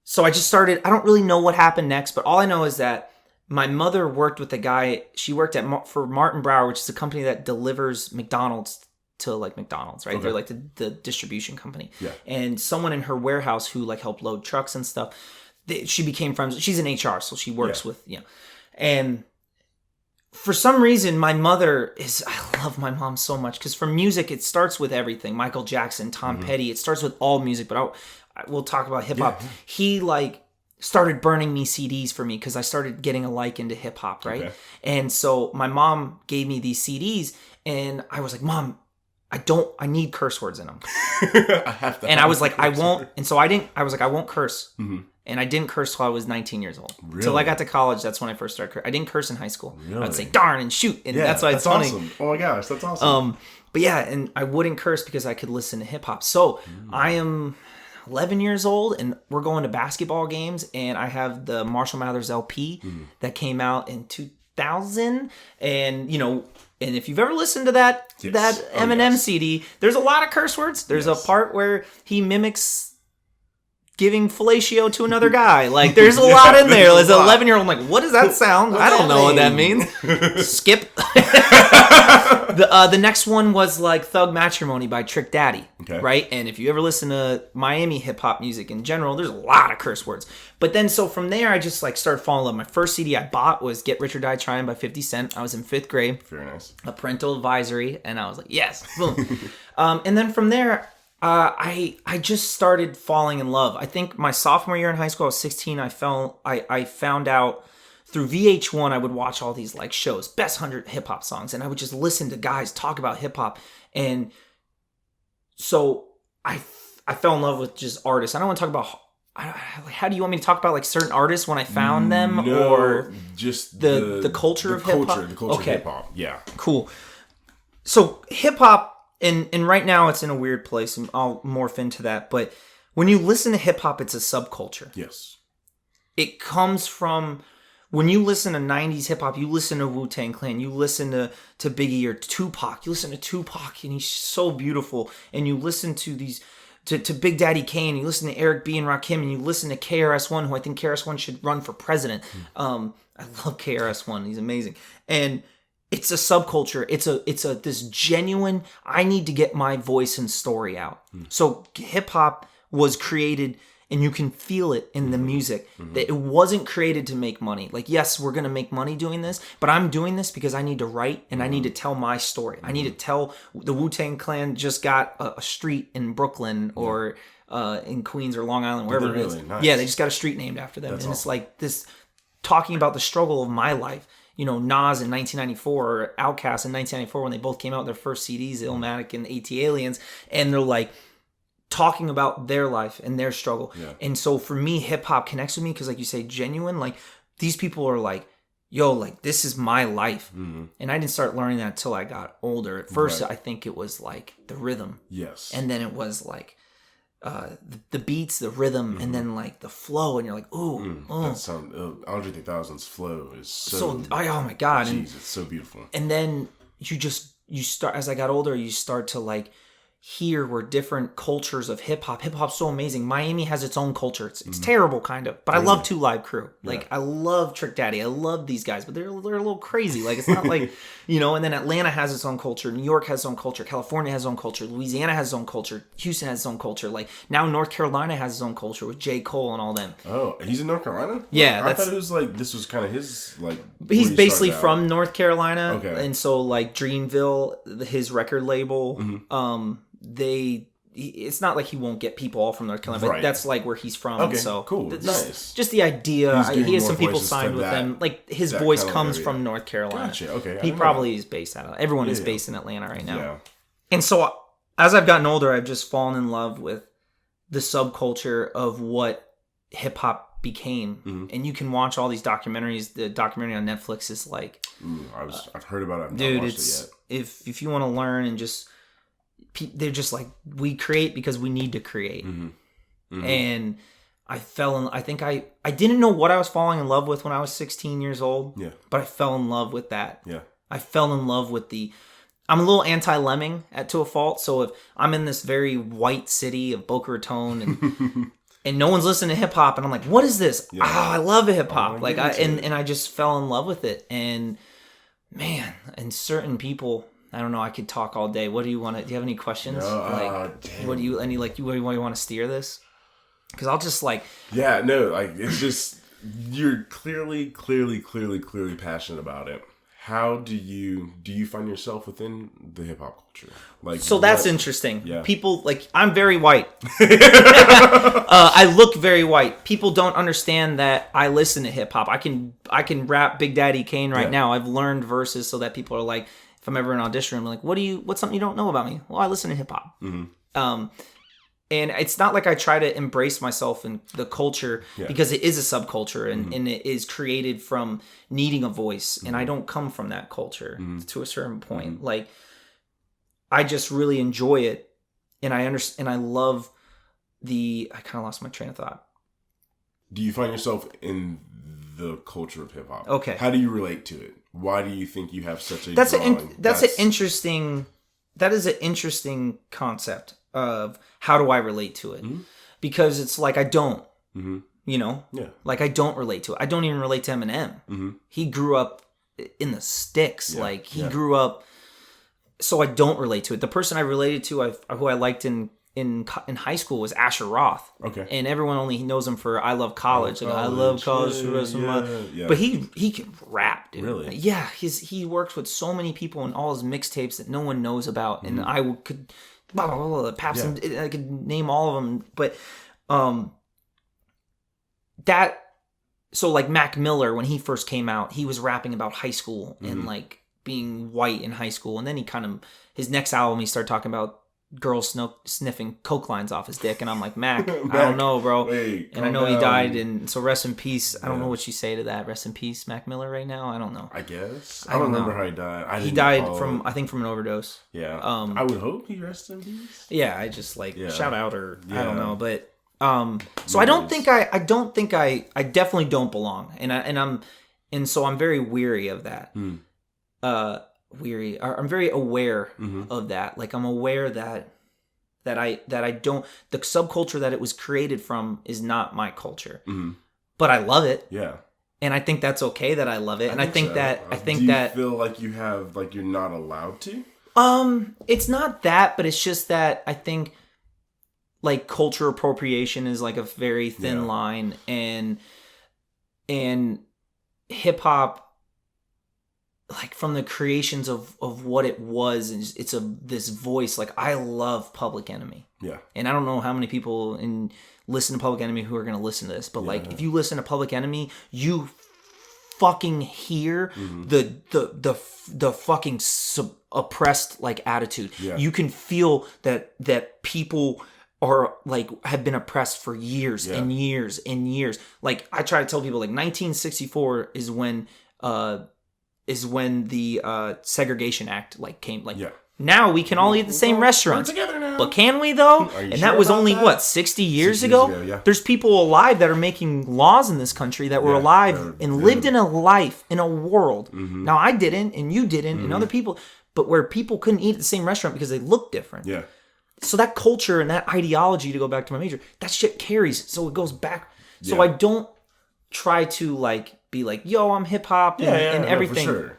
So I just started. I don't really know what happened next, but all I know is that my mother worked with a guy. She worked for Martin Brower, which is a company that delivers McDonald's to like McDonald's, right? Okay. They're like the distribution company. Yeah. And someone in her warehouse who like helped load trucks and stuff, she became friends. She's in HR, so she works with, and for some reason, my mother I love my mom so much because for music, it starts with everything. Michael Jackson, Tom Petty, it starts with all music, but we'll talk about hip hop. Yeah. He like started burning me CDs for me because I started getting a like into hip hop, right? Okay. And so my mom gave me these CDs, and I was like, Mom, I need curse words in them. I have to. And I was like, I won't. And so I was like, I won't curse. Mm-hmm. And I didn't curse till I was 19 years old. Really? Till I got to college, that's when I first started cursing. I didn't curse in high school. Really? I'd say darn and shoot. And that's why it's funny. Awesome. Oh my gosh, that's awesome. But yeah, and I wouldn't curse because I could listen to hip hop. So I am 11 years old, and we're going to basketball games, and I have the Marshall Mathers LP that came out in 2000, and and if you've ever listened to that Eminem CD, there's a lot of curse words. There's a part where he mimics giving fellatio to another guy. Like, there's a lot in there. As an 11-year-old, I'm like, what does that sound? I don't know what that means. Skip. The next one was like Thug Matrimony by Trick Daddy, right? And if you ever listen to Miami hip hop music in general, there's a lot of curse words. But then, so from there, I just like started falling in love. My first CD I bought was Get Rich or Die Trying by 50 Cent. I was in 5th grade. Very nice. A parental advisory, and I was like, yes, boom. And then from there, I just started falling in love. I think my sophomore year in high school, I was 16. I found out through VH1, I would watch all these like shows, best 100 hip hop songs, and I would just listen to guys talk about hip hop. And so I fell in love with just artists. I don't want to talk about how do you want me to talk about like certain artists when I found them, or just the culture of hip hop? The culture of hip hop. Yeah. Cool. So hip hop. And right now it's in a weird place, and I'll morph into that. But when you listen to hip hop, it's a subculture. Yes. It comes from, when you listen to 90s hip hop, you listen to Wu-Tang Clan, you listen to Biggie or Tupac. You listen to Tupac, and he's so beautiful. And you listen to these, to Big Daddy Kane, you listen to Eric B. and Rakim, and you listen to KRS-One, who I think KRS-One should run for president. I love KRS-One. He's amazing. And it's a subculture. It's this genuine, I need to get my voice and story out. So hip hop was created, and you can feel it in the music, that it wasn't created to make money. Like, yes, we're going to make money doing this, but I'm doing this because I need to write, and I need to tell my story. I need to tell, the Wu-Tang Clan just got a street in Brooklyn or in Queens or Long Island, wherever it is. Nice. Yeah, they just got a street named after them. That's and awesome. It's like this, talking about the struggle of my life. You know, Nas in 1994 or Outkast in 1994, when they both came out with their first CDs, Illmatic and AT-Aliens, and they're like talking about their life and their struggle. Yeah. And so for me, hip hop connects with me because, like you say, genuine. Like, these people are like, yo, like, this is my life. And I didn't start learning that until I got older. At first, I think it was like the rhythm. Yes. And then it was like the beats, the rhythm, and then like the flow, and you're like, ooh, that sound, Andre 3000's flow is so oh my god, jeez, it's so beautiful. And then you start, as I got older, you start to like hear where different cultures of hip-hop's so amazing. Miami has its own culture. It's terrible, kind of, but I love 2 Live Crew. Like, I love Trick Daddy. I love these guys, but they're a little crazy. Like, it's not like, you know. And then Atlanta has its own culture. New York has its own culture. California has its own culture. Louisiana has its own culture. Houston has its own culture. Like, now North Carolina has its own culture with J. Cole and all them. Oh, he's in North Carolina? Yeah. I thought it was like, this was kind of his, like, he's basically from North Carolina. Okay. And so, like, Dreamville, his record label, it's not like he won't get people all from North Carolina, but that's like where he's from. Okay, so cool, nice. Just the idea. He has some people signed with them. Like, his voice comes from North Carolina. Gotcha. Okay. He probably is based out of. Everyone is based in Atlanta right now. Yeah. And so as I've gotten older, I've just fallen in love with the subculture of what hip hop became. And you can watch all these documentaries. The documentary on Netflix is like, I've heard about it. I've dude, not watched it yet. If you want to learn, and just, they're just like, we create because we need to create. And I think I didn't know what I was falling in love with when I was 16 years old. Yeah. But I fell in love with that. Yeah. I fell in love with I'm a little anti-Lemming to a fault. So if I'm in this very white city of Boca Raton and no one's listening to hip hop, and I'm like, what is this? Yeah. I love hip hop. And I just fell in love with it. And man, and certain people, I don't know, I could talk all day. What do you want to, do you have any questions? No, what do you want to steer this? Because I'll just like... Yeah, no, like, it's just, you're clearly passionate about it. How do you find yourself within the hip hop culture? Like, so that's interesting. Yeah. People, like, I'm very white. I look very white. People don't understand that I listen to hip hop. I can rap Big Daddy Kane right now. I've learned verses so that people are like, if I'm ever in an audition room, like, what's something you don't know about me? Well, I listen to hip hop. And it's not like I try to embrace myself in the culture because it is a subculture and it is created from needing a voice. And I don't come from that culture to a certain point. Like, I just really enjoy it. And I understand, and I love I kind of lost my train of thought. Do you find yourself in the culture of hip hop? Okay. How do you relate to it? Why do you think you have such a That is an interesting concept of how do I relate to it. because it's like I don't, you know, Yeah. like I don't relate to it. I don't even relate to Eminem. He grew up in the sticks, like he grew up. So I don't relate to it. The person I related to, who I liked in high school, was Asher Roth. Okay. And everyone only knows him for "I Love College." Like, I love college. But he can rap, dude. Really? Yeah. He works with so many people in all his mixtapes that no one knows about, and I could perhaps I could name all of them. But that. So like Mac Miller, when he first came out, he was rapping about high school and like being white in high school, and then his next album he started talking about girls sniffing coke lines off his dick, and I'm like, Mac, I don't know, bro. Wait, and I know he died, and so rest in peace. I don't know what you say to that. Rest in peace, Mac Miller. Right now, I don't know. I guess I don't remember how he died. He died from an overdose. Yeah. I would hope he rests in peace. Yeah, I just shout out, or I don't know, but so I definitely don't belong, and so I'm very weary of that. I'm very aware of that. Like, I'm aware that I don't, the subculture that it was created from is not my culture, but I love it. Yeah. And I think that's okay that I love it. And I think that do you feel like you're not allowed to? It's not that, but it's just that I think like culture appropriation is like a very thin line, and hip hop, like from the creations of what it was, and it's this voice. Like, I love Public Enemy. Yeah. And I don't know how many people listen to Public Enemy who are going to listen to this, but like, if you listen to Public Enemy, you fucking hear the fucking oppressed like attitude. Yeah. You can feel that people are like have been oppressed for years and years and years. Like, I try to tell people, like, 1964 is when the Segregation Act like came. Like, now we can all eat at the same restaurants. We're together now. But can we though? And that was only what, 60 years ago? Yeah. There's people alive that are making laws in this country that were alive and lived in a life, in a world. Now, I didn't, and you didn't, and other people, but where people couldn't eat at the same restaurant because they looked different. Yeah. So that culture and that ideology, to go back to my major, that shit carries. So it goes back. Yeah. So I don't try to like be like, yo, I'm hip hop and everything. No, for sure.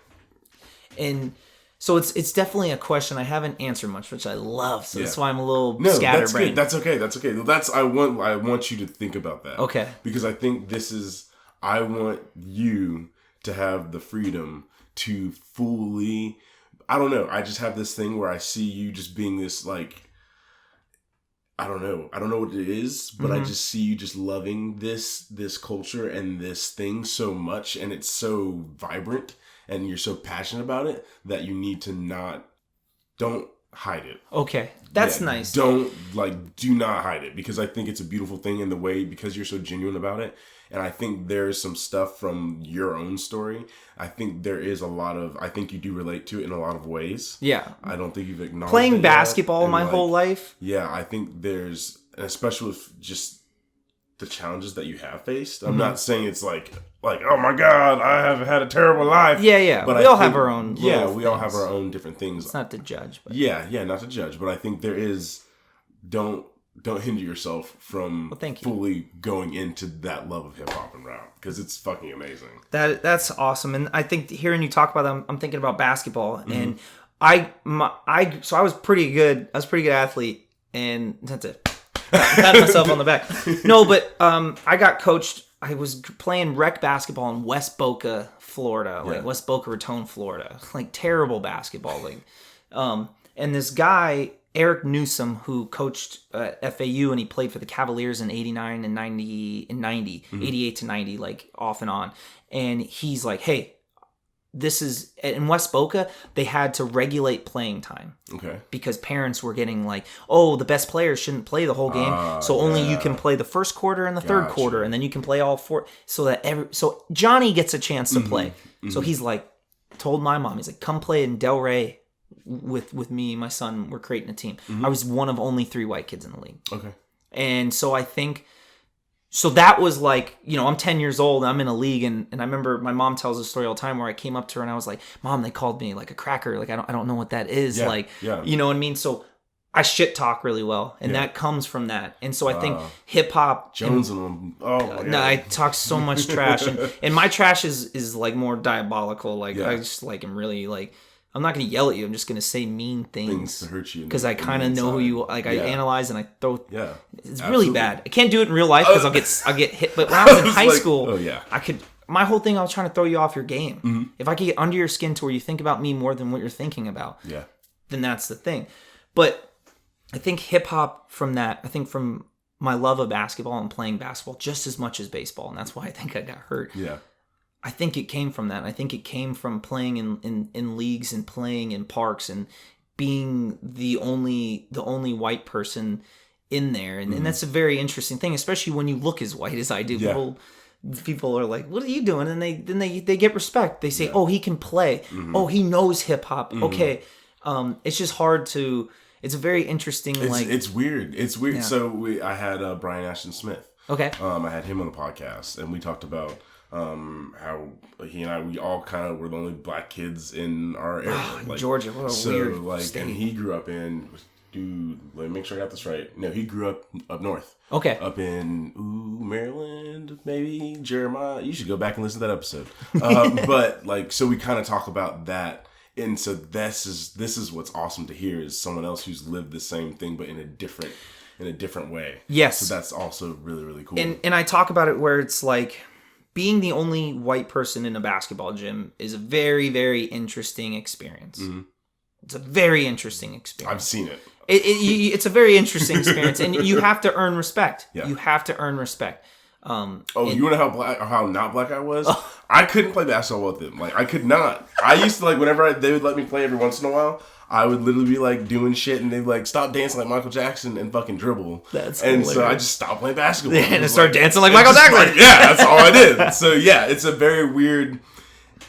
And so it's definitely a question I haven't answered much, which I love. So that's why I'm a little scatterbrained. That's okay. That's okay. I want you to think about that. Okay. Because I think I want you to have the freedom to fully, I don't know. I just have this thing where I see you just being this, like, I don't know what it is, but I just see you just loving this culture and this thing so much, and it's so vibrant, and you're so passionate about it that you need to don't hide it. Okay, that's nice. Do not hide it, because I think it's a beautiful thing in the way, because you're so genuine about it. And I think there's some stuff from your own story. I think there is I think you do relate to it in a lot of ways. Yeah. I don't think you've acknowledged playing basketball my whole life. Yeah, I think there's, especially with just the challenges that you have faced. I'm not saying it's like, oh my God, I have had a terrible life. Yeah, yeah. But we all have our own. Yeah, we all have our own different things. It's not to judge. But. Yeah, not to judge. But I think there is, don't hinder yourself from fully going into that love of hip hop and rap, because it's fucking amazing. That's awesome. And I think hearing you talk about that, I'm thinking about basketball. And so I was pretty good. I was a pretty good athlete, and that's it. Pat myself on the back. No, but I got coached. I was playing rec basketball in West Boca, Florida, like West Boca Raton, Florida, like terrible basketball league. And this guy, Eric Newsom, who coached FAU, and he played for the Cavaliers in 89 and 90, 88 to 90, like off and on. And he's like, hey, this is, in West Boca, they had to regulate playing time. Okay. Because parents were getting like, oh, the best players shouldn't play the whole game. So only you can play the first quarter and the third quarter, and then you can play all four. So Johnny gets a chance to play. So he's like, told my mom, he's like, come play in Delray with me and my son. We're creating a team. I was one of only 3 white kids in the league. Okay. And so I think, so that was like, I'm 10 years old, and I'm in a league, and I remember my mom tells a story all the time where I came up to her and I was like, Mom, they called me like a cracker. Like, I don't know what that is. You know what I mean? So I shit talk really well, and that comes from that. And so I think hip hop Jones and them. Oh my god. No, I talk so much trash, and my trash is like more diabolical. Like I just like am really like. I'm not going to yell at you. I'm just going to say mean things to hurt you because I kind of know who you like. I analyze and I throw. Yeah, it's really bad. I can't do it in real life because I'll get hit. But when I was in high school, I could. My whole thing, I was trying to throw you off your game. Mm-hmm. If I could get under your skin to where you think about me more than what you're thinking about, then that's the thing. But I think hip hop from that. I think from my love of basketball and playing basketball just as much as baseball, and that's why I think I got hurt. Yeah. I think it came from that. I think it came from playing in leagues and playing in parks and being the only white person in there. And that's a very interesting thing, especially when you look as white as I do. Yeah. People are like, "What are you doing?" And they get respect. They say, "Oh, he can play. Mm-hmm. Oh, he knows hip hop." Mm-hmm. Okay, it's just hard to. It's a very interesting. It's weird. It's weird. Yeah. So I had Brian Ashton Smith. Okay. I had him on the podcast, and we talked about how he and we all kind of were the only black kids in our area. Georgia, what a weird state. And he grew up in. Let me make sure I got this right. No, he grew up north. Okay. Up in Maryland, maybe Jeremiah. You should go back and listen to that episode. But so we kind of talk about that, and so this is what's awesome to hear is someone else who's lived the same thing but in a different way. Yes. So that's also really really cool. And I talk about it where it's like being the only white person in a basketball gym is a very very interesting experience. Mm-hmm. It's a very interesting experience. I've seen it. It's a very interesting experience, and you have to earn respect. Yeah. You have to earn respect. You want to know how not black I was? I couldn't play basketball with them. Like I could not. I used to whenever they would let me play every once in a while, I would literally be doing shit, and they'd stop dancing like Michael Jackson and fucking dribble. That's and hilarious. so I just stopped playing basketball. Yeah, and start dancing like Michael Jackson. That's all I did. So yeah, it's a very weird.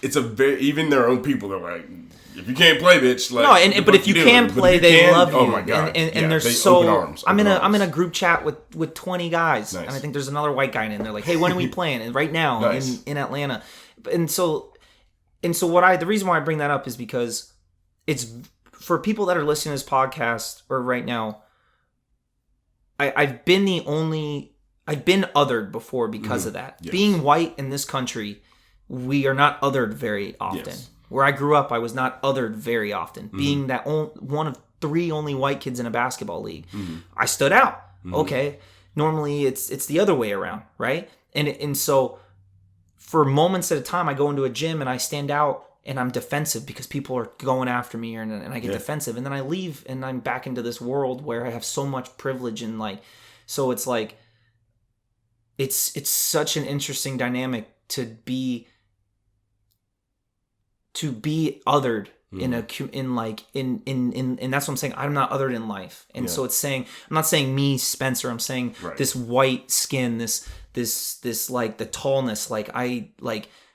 Even their own people are like. If you can't play, bitch. But if you can play, they love you. Oh my god! And they're so. Open arms, I'm in a group chat with 20 guys, nice. And I think there's another white guy in there. Like, hey, when are we playing? And right now nice. in Atlanta, and so the reason why I bring that up is because it's for people that are listening to this podcast or right now. I've been othered before because of that. Yes. Being white in this country, we are not othered very often. Yes. Where I grew up, I was not othered very often. Mm-hmm. Being that one of 3 only white kids in a basketball league, I stood out. Mm-hmm. Okay, normally it's the other way around, right? And so for moments at a time, I go into a gym and I stand out and I'm defensive because people are going after me, and I get defensive, and then I leave and I'm back into this world where I have so much privilege and so it's it's such an interesting dynamic to be othered and that's what I'm saying. I'm not othered in life, and so it's saying I'm not saying me, Spencer. I'm saying this white skin, this the tallness.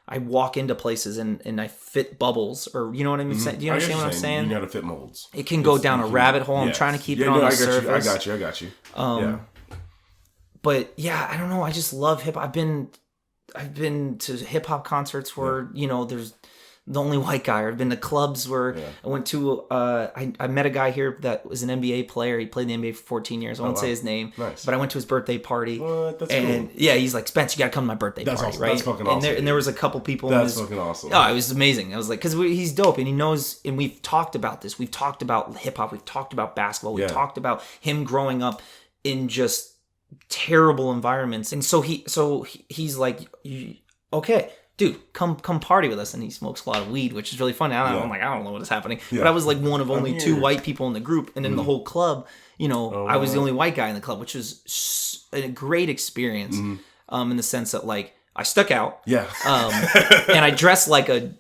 I walk into places and I fit bubbles, or you know what I mean. Do you understand what I'm saying? You know how to fit molds. It can go down a rabbit hole. I'm trying to keep it on the surface. I got you. But yeah, I don't know. I just love hip hop. I've been to hip hop concerts where there's the only white guy. I've been to clubs where I went to. I met a guy here that was an NBA player. He played in the NBA for 14 years. I won't say his name, but I went to his birthday party. What? That's cool. Yeah, he's like, Spence, you got to come to my birthday party, awesome. right? That's fucking awesome. And there was a couple people. That's fucking awesome. Oh, it was amazing. I was like, because he's dope, and he knows. And we've talked about this. We've talked about hip hop. We've talked about basketball. We've talked about him growing up in just terrible environments, and so he's like, okay, dude, come party with us. And he smokes a lot of weed, which is really fun. I'm like, I don't know what is happening, but I was like one of only 2 white people in the group, and in the whole club, I was the only white guy in the club, which was a great experience, in the sense that I stuck out. Yeah. And I dressed like a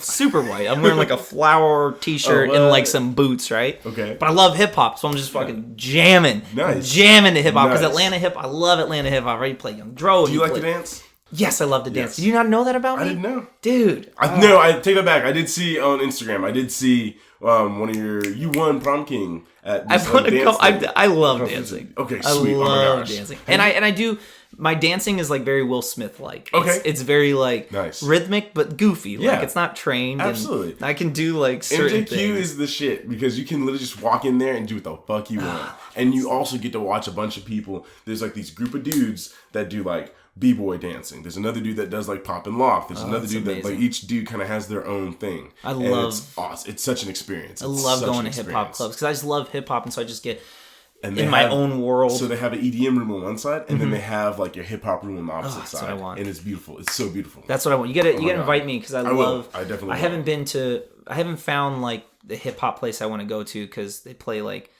super white. I'm wearing a flower t-shirt and some boots, right? Okay. But I love hip hop, so I'm just fucking jamming. Nice. Jamming to hip hop because I love Atlanta hip hop, right? You play Young Dro. Do you like to dance? Yes, I love to dance. Did you not know that about me? I didn't know. Dude. No, I take that back. I did see on Instagram. I did see you won prom king at this, I've won a dance couple. thing. I love dancing. Okay, I sweet. love dancing, and I do. My dancing is like very Will Smith like. Okay, it's very like nice, rhythmic but goofy. Yeah, like it's not trained. Absolutely, and I can do like certain MJQ things. is the shit because you can literally just walk in there and do what the fuck you want, and you also get to watch a bunch of people. There's like these group of dudes that do like b-boy dancing. There's another dude that does like pop and lock. There's another dude that like each dude kind of has their own thing. It's awesome. It's such an experience. I love going to hip hop clubs because I just love hip hop, and so I just get in my own world. So they have an EDM room on one side, and then they have like your hip hop room on the opposite side. What I want. And it's beautiful. It's so beautiful. That's what I want. You gotta invite me because I love. I definitely. I haven't found like the hip hop place I want to go to because they play like.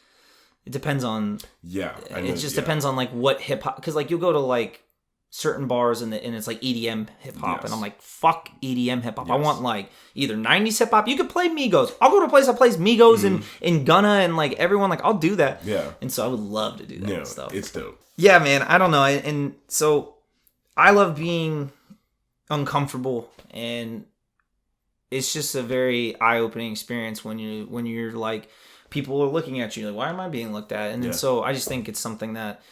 It depends on. Yeah. It just depends on like what hip hop because like you'll go to like certain bars and it's like EDM hip hop and I'm like fuck EDM hip hop. I want like either 90s hip hop. You could play Migos. I'll go to a place that plays Migos and Gunna and like everyone like I'll do that. Yeah. And so I would love to do that stuff. It's dope. Yeah, man. I don't know. And so I love being uncomfortable and it's just a very eye-opening experience when you're like people are looking at you like why am I being looked at? And then so I just think it's something that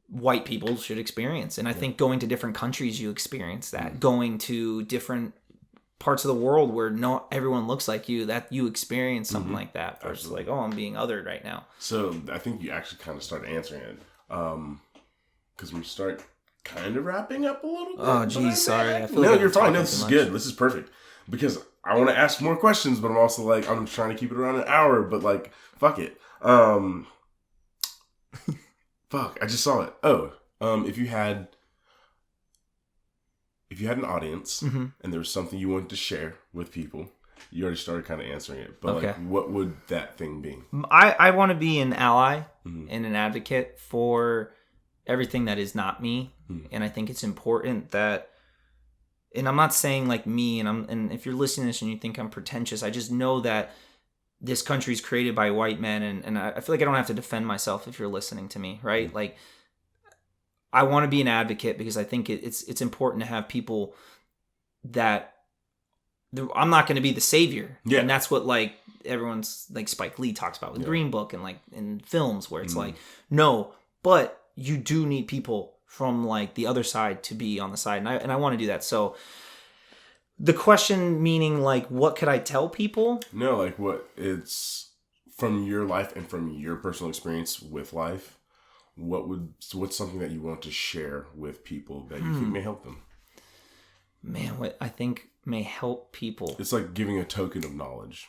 white people should experience. And I think going to different countries, you experience that. Going to different parts of the world where not everyone looks like you, that you experience something like that. Versus like, oh, I'm being othered right now. So I think you actually kind of started answering it. Because we start kind of wrapping up a little bit. Oh, geez, sorry. I feel no, like you're fine. No, this is good. This is perfect. Because I want to ask more questions, but I'm also like, I'm trying to keep it around an hour, but like, fuck it. Fuck, I just saw it. If you had an audience and there was something you wanted to share with people, you already started kind of answering it. But like, what would that thing be? I want to be an ally and an advocate for everything that is not me. And I think it's important that, and I'm not saying like me, and if you're listening to this and you think I'm pretentious, I just know that this country is created by white men, and I feel like I don't have to defend myself if you're listening to me, right? Like, I want to be an advocate because I think it's important to have people that I'm not going to be the savior, and that's what like everyone's like Spike Lee talks about with Green Book and like in films where it's like no, but you do need people from like the other side to be on the side, and I want to do that. So. The question meaning like what could I tell people? No, like what it's from your life and from your personal experience with life. What's something that you want to share with people that you think may help them? Man, what I think may help people. It's like giving a token of knowledge.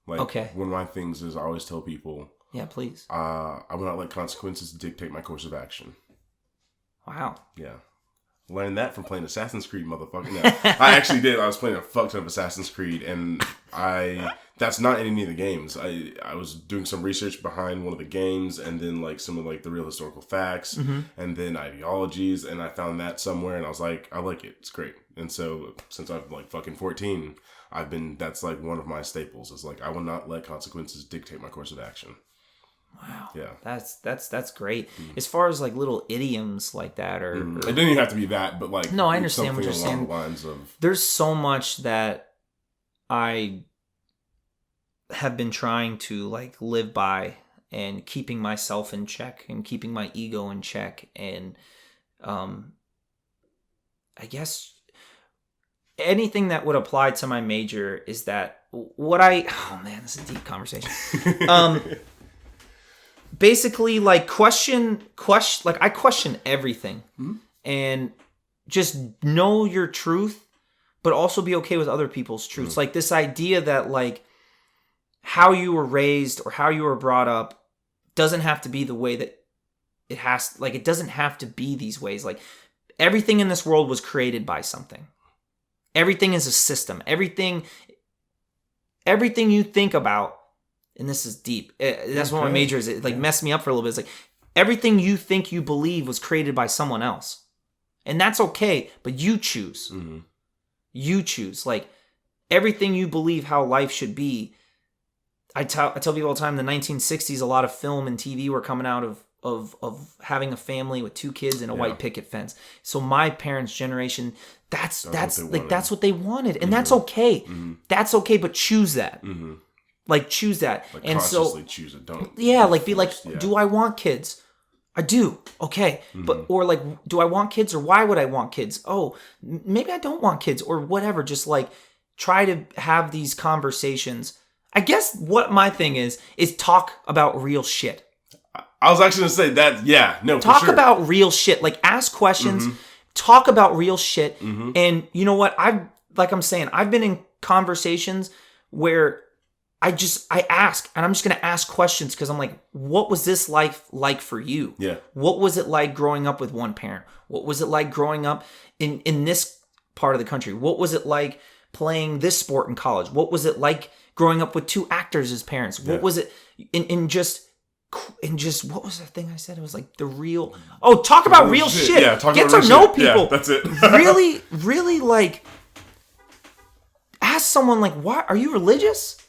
Like one of my things is I always tell people. Yeah, please. I will not let consequences dictate my course of action. Wow. Yeah. Learned that from playing Assassin's Creed, motherfucker. No, I actually did. I was playing a fuck ton of Assassin's Creed, and that's not in any of the games. I was doing some research behind one of the games, and then like some of like the real historical facts, and then ideologies, and I found that somewhere, and I was like, I like it. It's great. And so since I'm like fucking 14, that's like one of my staples. Is like I will not let consequences dictate my course of action. Wow. Yeah. That's great. As far as like little idioms like that or it didn't even have to be that, but like no, I understand what you're saying. The lines of there's so much that I have been trying to like live by and keeping myself in check and keeping my ego in check and I guess anything that would apply to my major is that oh man, this is a deep conversation. Basically, like question. Like I question everything, and just know your truth, but also be okay with other people's truths. Like this idea that like how you were raised or how you were brought up doesn't have to be the way that it has. Like it doesn't have to be these ways. Like everything in this world was created by something. Everything is a system. Everything you think about. And this is deep. That's what my major is. It like messed me up for a little bit. It's like everything you think you believe was created by someone else. And that's okay, but you choose. Mm-hmm. You choose. Like everything you believe how life should be. I tell people all the time, in the 1960s, a lot of film and TV were coming out of having a family with 2 kids and a white picket fence. So my parents' generation, that's what they wanted, and that's okay. That's okay, but choose that. Like choose that, like and consciously choose it. Don't like be like, do I want kids? I do. Okay, but or like, do I want kids, or why would I want kids? Oh, maybe I don't want kids, or whatever. Just like try to have these conversations. I guess what my thing is talk about real shit. I was actually gonna say that. Yeah, no, talk for sure. about real shit. Like ask questions, talk about real shit, and you know what? I've been in conversations where I ask, and I'm just going to ask questions because I'm like, what was this life like for you? Yeah. What was it like growing up with one parent? What was it like growing up in this part of the country? What was it like playing this sport in college? What was it like growing up with 2 actors as parents? What was it in just what was the thing I said? It was like the real. Oh, talk about real shit. Yeah, get to know people. Yeah, that's it. really, really like ask someone like, "Why are you religious?"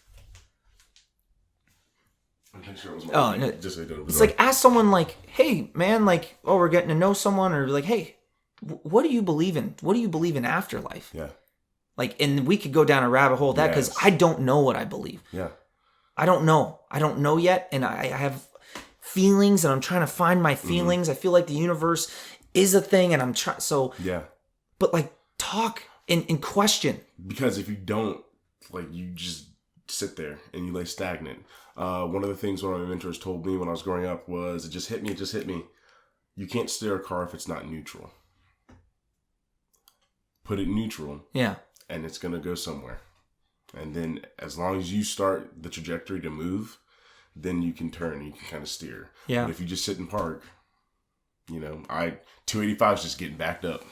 Sure it was no. Just so it's like ask someone like, hey man, like, oh, we're getting to know someone, or like, hey, what do you believe in? What do you believe in afterlife? Yeah. Like, and we could go down a rabbit hole of that because I don't know what I believe. Yeah. I don't know yet, and I have feelings, and I'm trying to find my feelings. I feel like the universe is a thing, and I'm trying. So yeah. But like talk and question, because if you don't, like, you just sit there and you lay stagnant. One of the things one of my mentors told me when I was growing up was, it just hit me. You can't steer a car if it's not neutral. Put it neutral. Yeah. And it's going to go somewhere. And then as long as you start the trajectory to move, then you can turn, you can kind of steer. Yeah. But if you just sit and park, 285 is just getting backed up.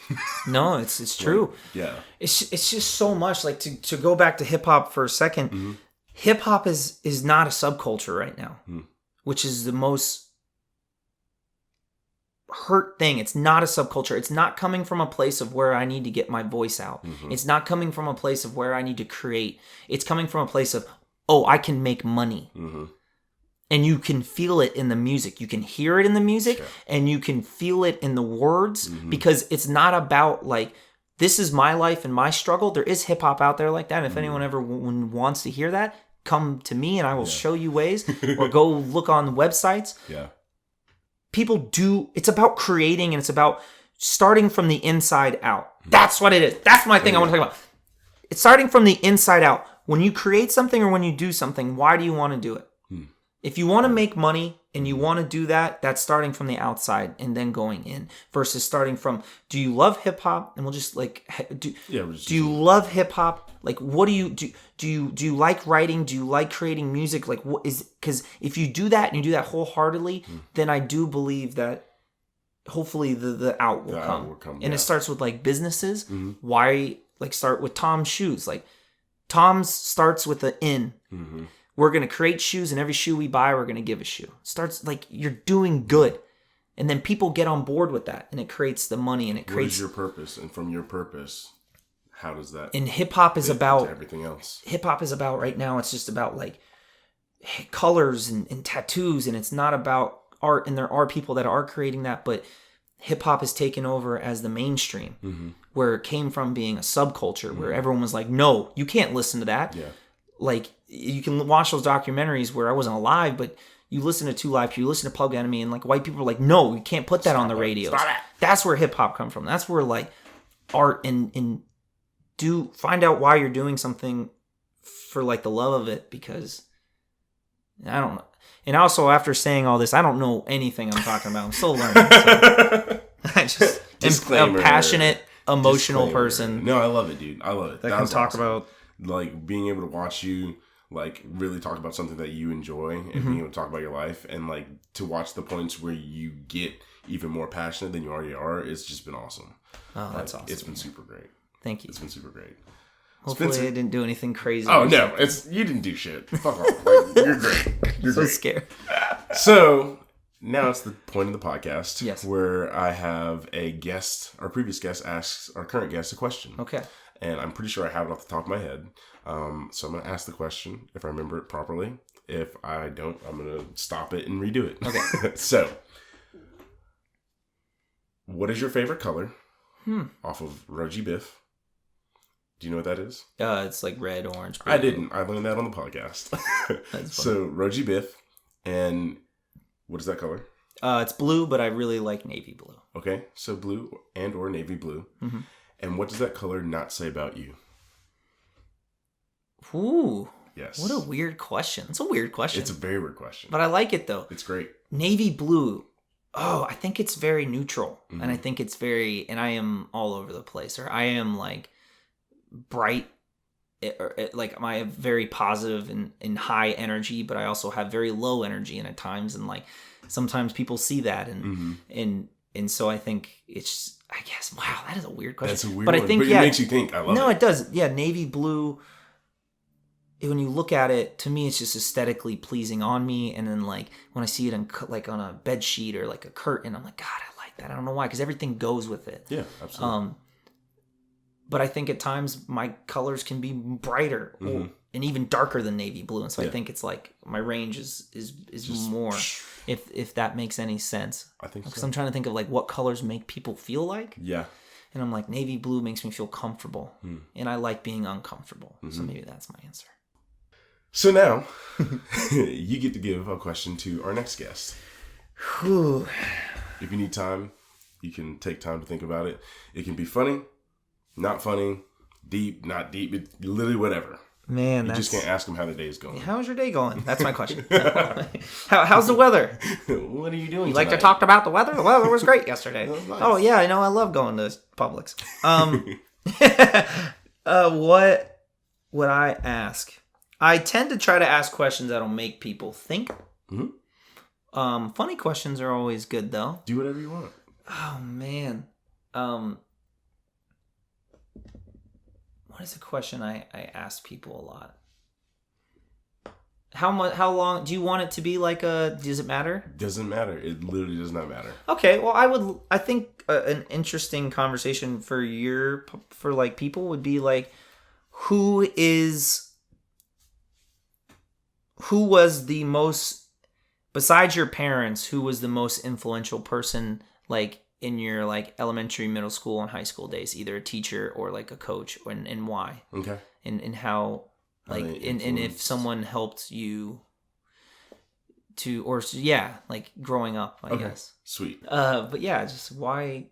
No, it's true. Like, yeah. It's just so much. Like to go back to hip hop for a second, hip hop is not a subculture right now, which is the most hurt thing. It's not a subculture. It's not coming from a place of where I need to get my voice out. It's not coming from a place of where I need to create. It's coming from a place of, oh, I can make money. And you can feel it in the music. You can hear it in the music, and you can feel it in the words, because it's not about like, this is my life and my struggle. There is hip hop out there like that. If anyone ever wants to hear that, come to me and I will show you ways, or go look on websites. Yeah. People do, it's about creating, and it's about starting from the inside out. That's what it is. That's my thing I want to talk about. It's starting from the inside out. When you create something or when you do something, why do you want to do it? If you want to make money and you want to do that, that's starting from the outside and then going in, versus starting from, do you love hip hop? And we'll just like, do you love hip hop? Like, what do you like writing? Do you like creating music? Like, what is, because if you do that and you do that wholeheartedly, then I do believe that hopefully the out will come. And it starts with like businesses. Why, like, start with Tom's shoes? Like, Tom's starts with the in. We're going to create shoes, and every shoe we buy, we're going to give a shoe. Starts like, you're doing good. And then people get on board with that, and it creates the money, and it creates... What is your purpose? And from your purpose, how does that... And hip-hop is about... everything else. Hip-hop is about, right now, it's just about like colors and tattoos, and it's not about art, and there are people that are creating that, but hip-hop has taken over as the mainstream, where it came from being a subculture, where everyone was like, no, you can't listen to that. Yeah. Like, you can watch those documentaries where I wasn't alive, but you listen to Two Live, you listen to Public Enemy, and like white people are like, no, you can't put that on the radio. That's where hip hop come from. That's where like art and find out why you're doing something for like the love of it, because I don't know. And also, after saying all this, I don't know anything I'm talking about. I'm still learning. So I just am a passionate, emotional person. No, I love it, dude. I love it. That can talk about, like, being able to watch you, like, really talk about something that you enjoy, and being able to talk about your life, and like to watch the points where you get even more passionate than you already are. It's just been awesome. Oh, that's awesome. It's been super great. Thank you. It's been super great. Hopefully, I didn't do anything crazy. Oh no, you didn't do shit. Fuck off. Like, you're great. You're so great. Scared. So now it's the point of the podcast, where I have a guest. Our previous guest asks our current guest a question. Okay. And I'm pretty sure I have it off the top of my head. So I'm going to ask the question if I remember it properly. If I don't, I'm going to stop it and redo it. Okay. So, What is your favorite color? Off of Roji Biff. Do you know what that is? It's like red, orange, blue. I didn't. I learned that on the podcast. So Roji Biff, and what is that color? It's blue, but I really like navy blue. Okay, so blue and or navy blue. Mm-hmm. And what does that color not say about you? Ooh. Yes. What a weird question. It's a weird question. It's a very weird question. But I like it, though. It's great. Navy blue. Oh, I think it's very neutral. Mm-hmm. And I think it's very... And I am all over the place. Or I am, like, bright. Like, I have very positive and high energy, but I also have very low energy and at times. And, like, sometimes people see that. And so I think it's... I guess, wow, that is a weird question. That's a weird one. I think, but it makes you think. I love it. No, it does. Yeah, navy blue... When you look at it, to me, it's just aesthetically pleasing on me. And then, like, when I see it on a bed sheet or, like, a curtain, I'm like, God, I like that. I don't know why, because everything goes with it. Yeah, absolutely. But I think at times my colors can be brighter and even darker than navy blue. And so I think it's, like, my range is just more, if that makes any sense. I think so. Because I'm trying to think of, like, what colors make people feel like. Yeah. And I'm like, navy blue makes me feel comfortable. And I like being uncomfortable. So maybe that's my answer. So now, you get to give a question to our next guest. Whew. If you need time, you can take time to think about it. It can be funny, not funny, deep, not deep, literally whatever. Man, you just can't ask them how the day is going. How's your day going? That's my question. How's the weather? What are you doing You like to talk about the weather? The weather was great yesterday. Was nice. Oh, yeah, I know. I love going to Publix. What would I ask? I tend to try to ask questions that'll make people think. Mm-hmm. Funny questions are always good, though. Do whatever you want. Oh, man. What is a question I ask people a lot? How long do you want it to be? Does it matter? Doesn't matter. It literally does not matter. Okay, well, I think an interesting conversation for people would be like, who was the most, besides your parents, who was the most influential person, like, in your, like, elementary, middle school, and high school days, either a teacher or, like, a coach, and why? Okay. And how, like, and if someone helped you like, growing up, I guess. Sweet. But yeah, just why,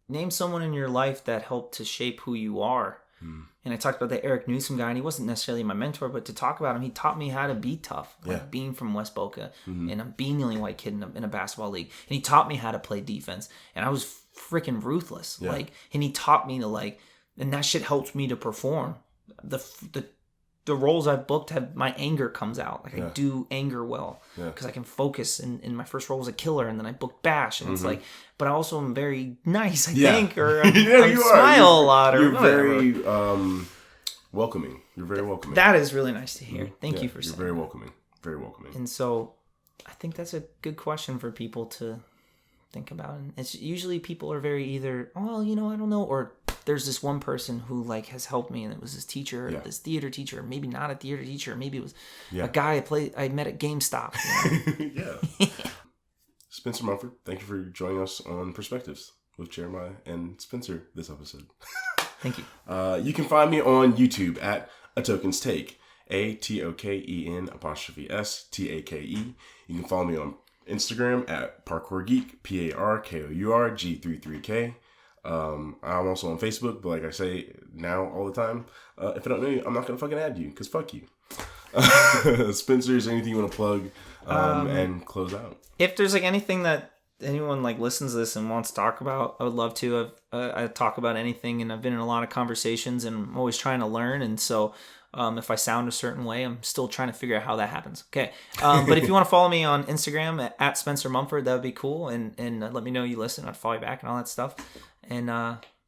name someone in your life that helped to shape who you are. And I talked about the Eric Newsom guy, and he wasn't necessarily my mentor, but to talk about him, he taught me how to be tough, like being from West Boca, and being the only white kid in a basketball league. And he taught me how to play defense, and I was freaking ruthless. Yeah. Like, and he taught me to, like, and that shit helped me to perform. The roles I've booked my anger comes out. Like, I do anger well because I can focus. And my first role was a killer, and then I booked Bash, and it's like, but I also am very nice, I think, or I smile a lot, or you're whatever. Very welcoming. You're very welcoming. That is really nice to hear. Thank you for saying. You're very welcoming. Very welcoming. And so, I think that's a good question for people to think about. And it's usually people are very either, oh, I don't know, or there's this one person who, like, has helped me, and it was this teacher, or this theater teacher, or maybe not a theater teacher, or maybe it was a guy I met at GameStop. Yeah. Spencer Mumford, thank you for joining us on Perspectives with Jeremiah and Spencer this episode. Thank you. You can find me on YouTube at A Token's Take, ATOKEN''STAKE. You can follow me on Instagram at Parkour Geek, PARKOURG33K. I'm also on Facebook, but like I say now all the time, if I don't know you, I'm not going to fucking add you, because fuck you. Spencer, is there anything you want to plug and close out? If there's, like, anything that anyone, like, listens to this and wants to talk about, I would love to. I talk about anything, and I've been in a lot of conversations, and I'm always trying to learn, and so if I sound a certain way, I'm still trying to figure out how that happens. Okay. But if you want to follow me on Instagram at Spencer Mumford, that would be cool. And let me know you listen. I'd follow you back and all that stuff. And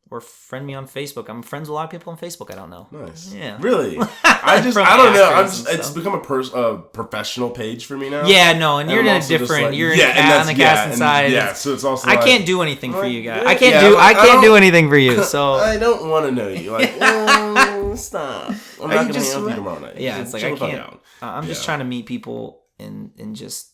or friend me on Facebook. I'm friends with a lot of people on Facebook I don't know. Nice. Yeah. Really? I don't know. It's become a professional page for me now. Yeah, no, and you're in a different. Like, you're on the casting side. Yeah, so it's also. I can't do anything for you guys. I can't do anything for you. So I don't want to know you. Like, stop. I'm not gonna help you tomorrow night. Yeah, it's like I can't. I'm just trying to meet people and just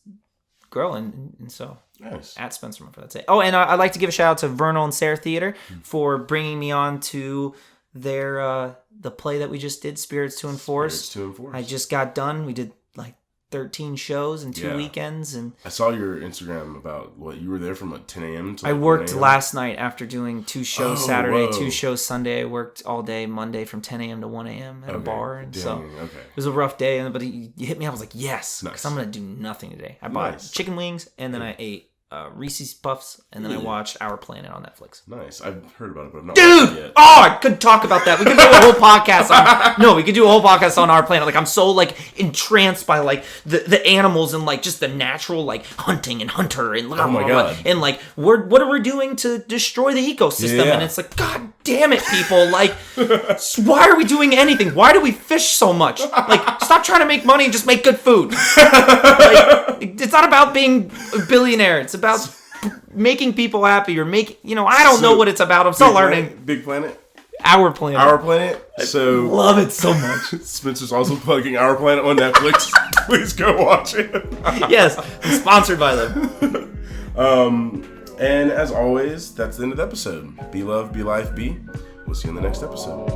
grow. And so nice. At Spencer Mumford, that's it. Oh, and I'd like to give a shout out to Vernal and Sarah Theater for bringing me on to their the play that we just did, Spirits to Enforce. I just got done. We did like 13 shows in 2 weekends, and I saw your Instagram about what you were there from like 10 a.m. to I worked last night after doing 2 shows Saturday, 2 shows Sunday. I worked all day Monday from 10 a.m. to 1 a.m. at a bar, and so it was a rough day. But you hit me up, I was like, yes, because I'm gonna do nothing today. I bought chicken wings, and then I ate Reese's Puffs, and then I watched Our Planet on Netflix. Nice. I've heard about it, but I've not watched it yet. Oh, I could talk about that. We could do a whole podcast on... we could do a whole podcast on Our Planet. Like, I'm so, like, entranced by, like, the animals and, like, just the natural, like, hunting and hunter and... Oh, my God. And, like, what are we doing to destroy the ecosystem? And it's like, God damn it, people. Like, why are we doing anything? Why do we fish so much? Like, stop trying to make money and just make good food. Like, it's not about being a billionaire. It's about making people happy or I don't know what it's about. I'm still learning. Big Planet? Our Planet. Our Planet? So I love it so much. Spencer's also plugging Our Planet on Netflix. Please go watch it. Yes, I'm sponsored by them. And as always, that's the end of the episode. Be love, be life, be. We'll see you in the next episode.